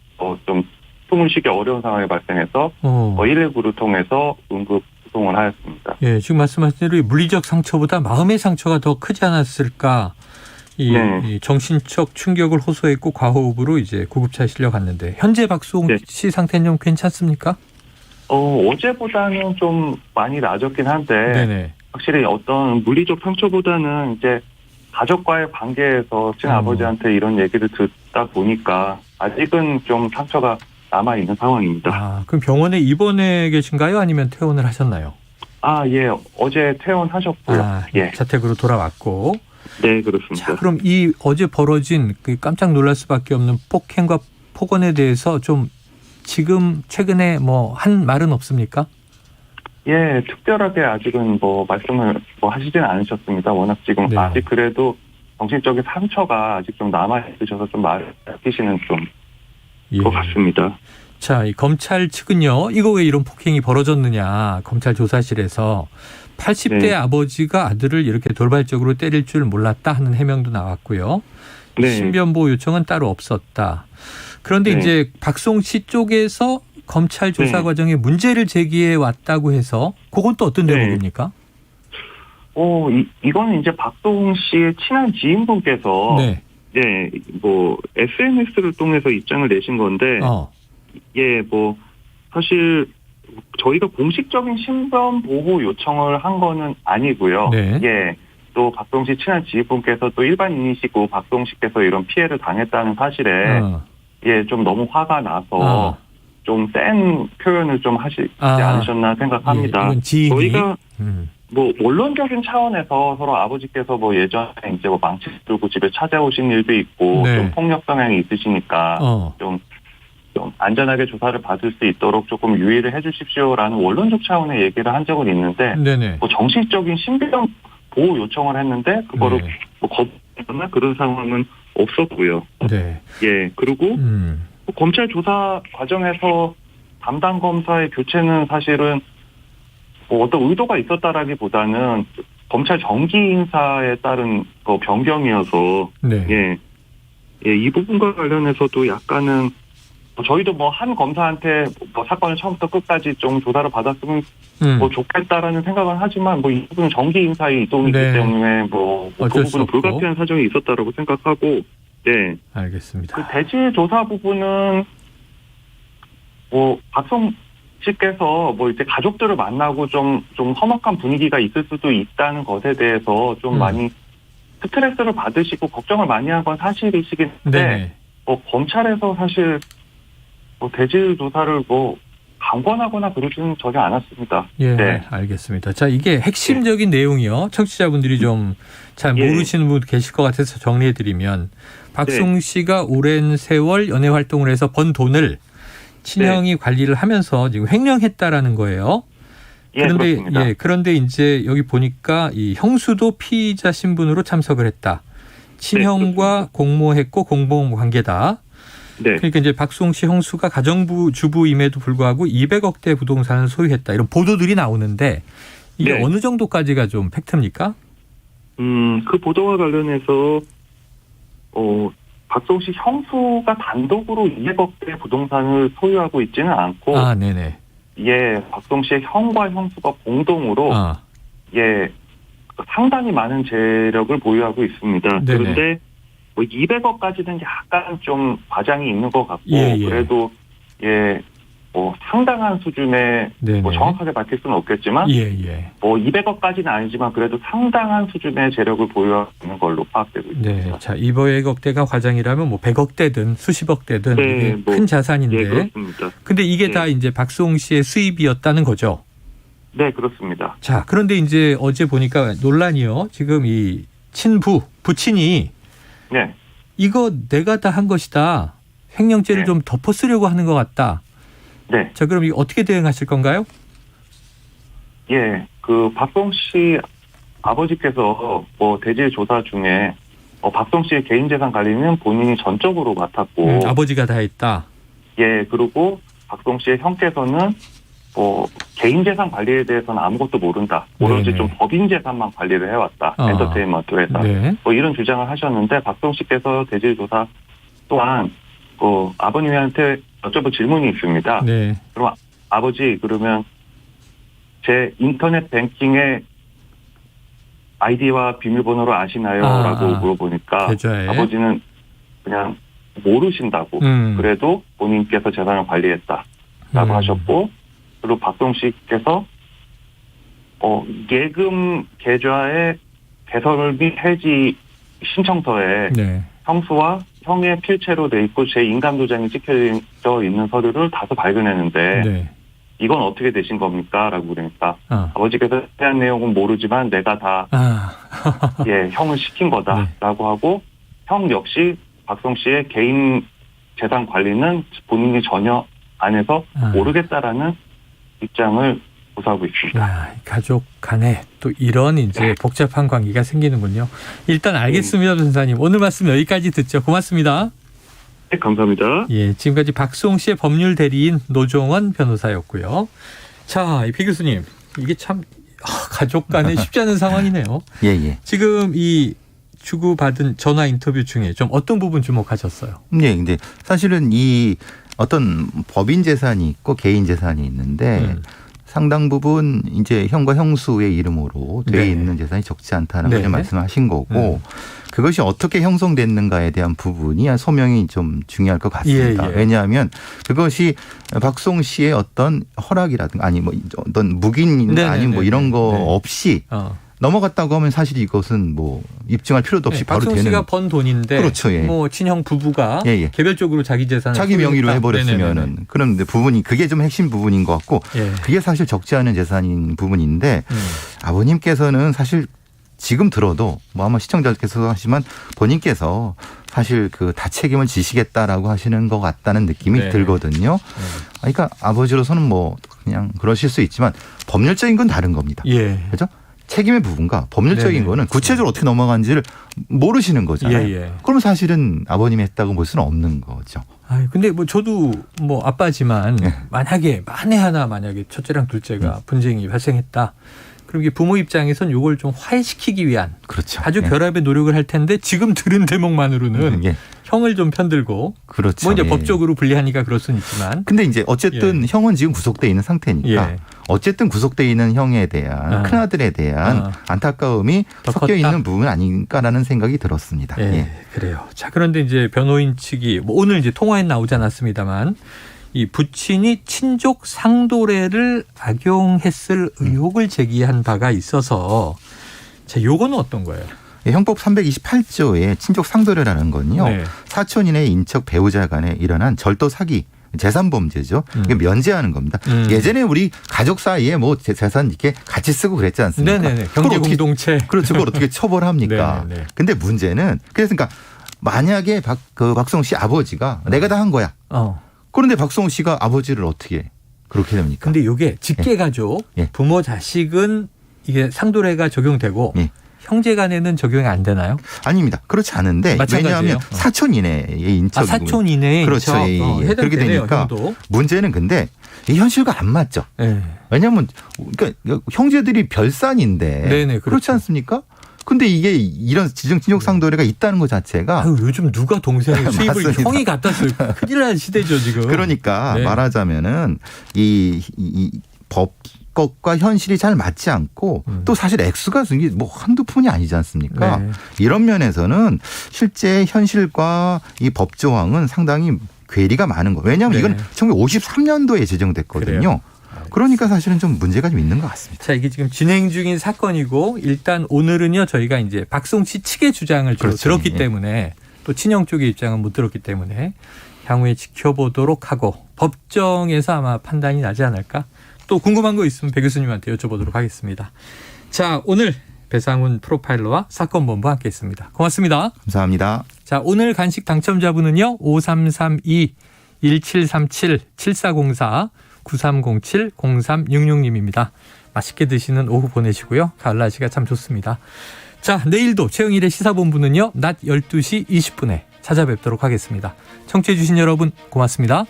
좀 숨을 쉬기 어려운 상황이 발생해서 119를 통해서 응급 구송을 하였습니다. 예, 지금 말씀하신 대로 물리적 상처보다 마음의 상처가 더 크지 않았을까? 이 정신적 충격을 호소했고 과호흡으로 이제 구급차에 실려갔는데 현재 박수홍 씨 상태는 좀 괜찮습니까? 어제보다는 좀 많이 나아졌긴 한데 확실히 어떤 물리적 상처보다는 이제 가족과의 관계에서 친아버지한테 이런 얘기를 듣다 보니까 아직은 좀 상처가 남아 있는 상황입니다. 그럼 병원에 입원해 계신가요? 아니면 퇴원을 하셨나요? 예, 어제 퇴원하셨고요. 자택으로 돌아왔고. 네, 그렇습니다. 자, 그럼 이 어제 벌어진 그 깜짝 놀랄 수밖에 없는 폭행과 폭언에 대해서 좀 지금 최근에 뭐 한 말은 없습니까? 예, 특별하게 아직은 뭐 말씀을 뭐 하시지는 않으셨습니다. 워낙 지금 아직 그래도 정신적인 상처가 아직 좀 남아 있으셔서 좀 말을 아끼시는 좀 것 같습니다. 자, 이 검찰 측은요, 이거 왜 이런 폭행이 벌어졌느냐, 검찰 조사실에서 80대 아버지가 아들을 이렇게 돌발적으로 때릴 줄 몰랐다 하는 해명도 나왔고요. 신변보호 요청은 따로 없었다. 그런데 이제 박수홍 씨 쪽에서 검찰 조사 과정에 문제를 제기해 왔다고 해서 그건 또 어떤 대목입니까? 이거는 이제 박수홍 씨의 친한 지인분께서 뭐 SNS를 통해서 입장을 내신 건데 뭐 사실 저희가 공식적인 신변 보호 요청을 한 거는 아니고요. 또 박수홍 씨 친한 지인분께서 또 일반인이시고 박수홍 씨께서 이런 피해를 당했다는 사실에 좀 너무 화가 나서 좀 센 표현을 좀 하시지 않으셨나 생각합니다. 이건 지인이. 저희가 뭐 원론적인 차원에서 서로 아버지께서 뭐 예전에 이제 뭐 망치 들고 집에 찾아오신 일도 있고 네. 좀 폭력 성향이 있으시니까 좀 안전하게 조사를 받을 수 있도록 조금 유의를 해주십시오라는 원론적 차원의 얘기를 한 적은 있는데 네네. 뭐 정식적인 신변 보호 요청을 했는데 그거를 뭐 거부하거나 그런 상황은 없었고요. 네. 예, 그리고 검찰 조사 과정에서 담당 검사의 교체는 사실은 뭐 어떤 의도가 있었다라기보다는 검찰 정기 인사에 따른 그 변경이어서 네. 예, 이 부분과 관련해서도 약간은 저희도 뭐 한 검사한테 뭐 사건을 처음부터 끝까지 좀 조사를 받았으면 뭐 좋겠다라는 생각은 하지만 뭐 이 부분은 정기 인사의 이동이기 때문에 뭐 그 부분은 불가피한 사정이 있었다라고 생각하고 네. 알겠습니다. 그 대질 조사 부분은 뭐 박성 씨께서 뭐 이제 가족들을 만나고 좀 험악한 분위기가 있을 수도 있다는 것에 대해서 좀 많이 스트레스를 받으시고 걱정을 많이 한 건 사실이시긴 한데 뭐 검찰에서 사실 뭐 대질 조사를 뭐 강권하거나 그러지는 전혀 않았습니다. 예, 네. 알겠습니다. 자, 이게 핵심적인 내용이요. 청취자분들이 좀 잘 모르시는 분 계실 것 같아서 정리해드리면 박송 씨가 오랜 세월 연애 활동을 해서 번 돈을 친형이 관리를 하면서 지금 횡령했다라는 거예요. 그런데 그렇습니다. 그런데 이제 여기 보니까 이 형수도 피의자 신분으로 참석을 했다. 친형과 공모했고 공범 관계다. 그러니까 이제 박송 씨 형수가 가정부 주부임에도 불구하고 200억대 부동산을 소유했다. 이런 보도들이 나오는데 이게 어느 정도까지가 좀 팩트입니까? 그 보도와 관련해서 박송 씨 형수가 단독으로 200억대 부동산을 소유하고 있지는 않고 박송 씨의 형과 형수가 공동으로 상당히 많은 재력을 보유하고 있습니다. 그런데 뭐 200억까지는 약간 좀 과장이 있는 것 같고 그래도 뭐 상당한 수준의 뭐 정확하게 밝힐 수는 없겠지만 뭐 200억까지는 아니지만 그래도 상당한 수준의 재력을 보유하고 있는 걸로 파악되고 있습니다. 자, 200억대가 과장이라면 뭐 100억대든 수십억대든 이게 뭐, 큰 자산인데. 그렇습니다. 근데 이게 다 이제 박송 씨의 수입이었다는 거죠. 네, 그렇습니다. 자, 그런데 이제 어제 보니까 논란이요. 지금 이 부친이 이거 내가 다 한 것이다. 횡령죄를 좀 덮어쓰려고 하는 것 같다. 자, 그럼 이거 어떻게 대응하실 건가요? 그 박송 씨 아버지께서 뭐 대질 조사 중에 박송 씨의 개인 재산 관리는 본인이 전적으로 맡았고 아버지가 다 했다. 그리고 박송 씨의 형께서는 개인 재산 관리에 대해서는 아무것도 모른다. 오로지 좀 법인 재산만 관리를 해왔다. 엔터테인먼트 회사. 뭐 이런 주장을 하셨는데 박송 씨께서 대질 조사 또한 아버님한테 여쭤볼 질문이 있습니다. 그럼 아버지 그러면 제 인터넷 뱅킹의 아이디와 비밀번호를 아시나요? 라고 물어보니까 아버지는 그냥 모르신다고. 그래도 본인께서 재산을 관리했다라고 하셨고 그리고 박송 씨께서 예금 계좌의 개설 및 해지 신청서에 형수와 형의 필체로 돼 있고 제 인감 도장이 찍혀져 있는 서류를 다소 발견했는데 이건 어떻게 되신 겁니까? 라고 그러니까 아버지께서 대한 내용은 모르지만 내가 다 형을 시킨 거다라고 하고 형 역시 박송 씨의 개인 재산 관리는 본인이 전혀 안 해서 모르겠다라는 입장을 고수하고 있습니다. 가족 간에 또 이런 이제 복잡한 관계가 생기는군요. 일단 알겠습니다, 변호사님. 오늘 말씀 여기까지 듣죠. 고맙습니다. 네, 감사합니다. 지금까지 박송 씨의 법률 대리인 노종원 변호사였고요. 자, 배 교수님, 이게 참 가족 간에 쉽지 않은 상황이네요. 지금 이 주고받은 전화 인터뷰 중에 좀 어떤 부분 주목하셨어요? 근데 사실은 이 어떤 법인 재산이 있고 개인 재산이 있는데 상당 부분 이제 형과 형수의 이름으로 돼 있는 재산이 적지 않다는 걸 말씀하신 거고 그것이 어떻게 형성됐는가에 대한 부분이 소명이 좀 중요할 것 같습니다. 왜냐하면 그것이 박송 씨의 어떤 허락이라든가 아니 뭐 어떤 묵인 아니 뭐 이런 거 없이 넘어갔다고 하면 사실 이것은 뭐 입증할 필요도 없이 바로 박송 되는. 씨가 번 돈인데 그렇죠. 예. 뭐 친형 부부가 개별적으로 자기 재산을 자기 명의로 소유했다. 해버렸으면은 네네네. 그런 부분이 그게 좀 핵심 부분인 것 같고 예. 그게 사실 적지 않은 재산인 부분인데 아버님께서는 사실 지금 들어도 뭐 아마 시청자께서도 하시지만 본인께서 사실 그 다 책임을 지시겠다라고 하시는 것 같다는 느낌이 네. 들거든요. 그러니까 아버지로서는 뭐 그냥 그러실 수 있지만 법률적인 건 다른 겁니다. 예. 그렇죠? 책임의 부분과 법률적인 네네. 거는 구체적으로 어떻게 넘어간지를 모르시는 거잖아요. 예. 그럼 사실은 아버님이 했다고 볼 수는 없는 거죠. 아, 근데 뭐 저도 뭐 아빠지만 만약에 만에 하나 만약에 첫째랑 둘째가 분쟁이 발생했다. 그럼 이게 부모 입장에선 요걸 좀 화해시키기 위한 그렇죠. 아주 결합의 노력을 할 텐데 지금 들은 대목만으로는 형을 좀 편들고 그렇죠. 뭐 이제 예. 법적으로 불리하니까 그럴 수는 있지만 근데 이제 어쨌든 형은 지금 구속돼 있는 상태니까 어쨌든 구속돼 있는 형에 대한 큰아들에 대한 안타까움이 섞여 있는 부분 아닌가라는 생각이 들었습니다. 예. 그래요. 자, 그런데 이제 변호인 측이 뭐 오늘 이제 통화에 나오지 않았습니다만 이 부친이 친족 상도례를 악용했을 의혹을 제기한 바가 있어서 자, 요거는 어떤 거예요? 형법 328조의 친족 상도례라는 건요. 사촌인의 인척 배우자 간에 일어난 절도 사기 재산 범죄죠. 이게 면제하는 겁니다. 예전에 우리 가족 사이에 뭐 재산 이렇게 같이 쓰고 그랬지 않습니까? 네네네. 경제 공동체. 그렇죠. 그걸 어떻게 처벌합니까? 근데 문제는 그러니까 만약에 박성호 씨 아버지가 내가 다 한 거야. 그런데 박성호 씨가 아버지를 어떻게 그렇게 됩니까? 근데 이게 직계가족 부모 자식은 이게 상도례가 적용되고 형제 간에는 적용이 안 되나요? 아닙니다. 그렇지 않은데 왜냐하면 사촌 이내의 인척. 사촌 이내의 그렇죠. 인척. 그렇게 되니까 형도. 문제는 근데 이 현실과 안 맞죠. 왜냐하면 그러니까 형제들이 별산인데 네네, 그렇지 않습니까? 근데 이게 이런 지정 친족 상도례가 있다는 것 자체가 요즘 누가 동생의 수입을 형이 갖다 써요. 큰일 날 시대죠 지금. 그러니까 말하자면은 이 법과 현실이 잘 맞지 않고 또 사실 액수가 뭐 한두 푼이 아니지 않습니까? 이런 면에서는 실제 현실과 이 법 조항은 상당히 괴리가 많은 거. 왜냐하면 이건 1953년도에 제정됐거든요. 그러니까 사실은 좀 문제가 좀 있는 것 같습니다. 자, 이게 지금 진행 중인 사건이고 일단 오늘은요 저희가 이제 박송 씨 측의 주장을 들었기 때문에 또 친형 쪽의 입장은 못 들었기 때문에 향후에 지켜보도록 하고 법정에서 아마 판단이 나지 않을까. 또 궁금한 거 있으면 배 교수님한테 여쭤보도록 하겠습니다. 자, 오늘 배상훈 프로파일러와 사건본부 함께했습니다. 고맙습니다. 감사합니다. 자, 오늘 간식 당첨자분은요 5332-1737-7404 9307-0366님입니다. 맛있게 드시는 오후 보내시고요. 가을 날씨가 참 좋습니다. 자, 내일도 최영일의 시사본부는요 낮 12시 20분에 찾아뵙도록 하겠습니다. 청취해 주신 여러분 고맙습니다.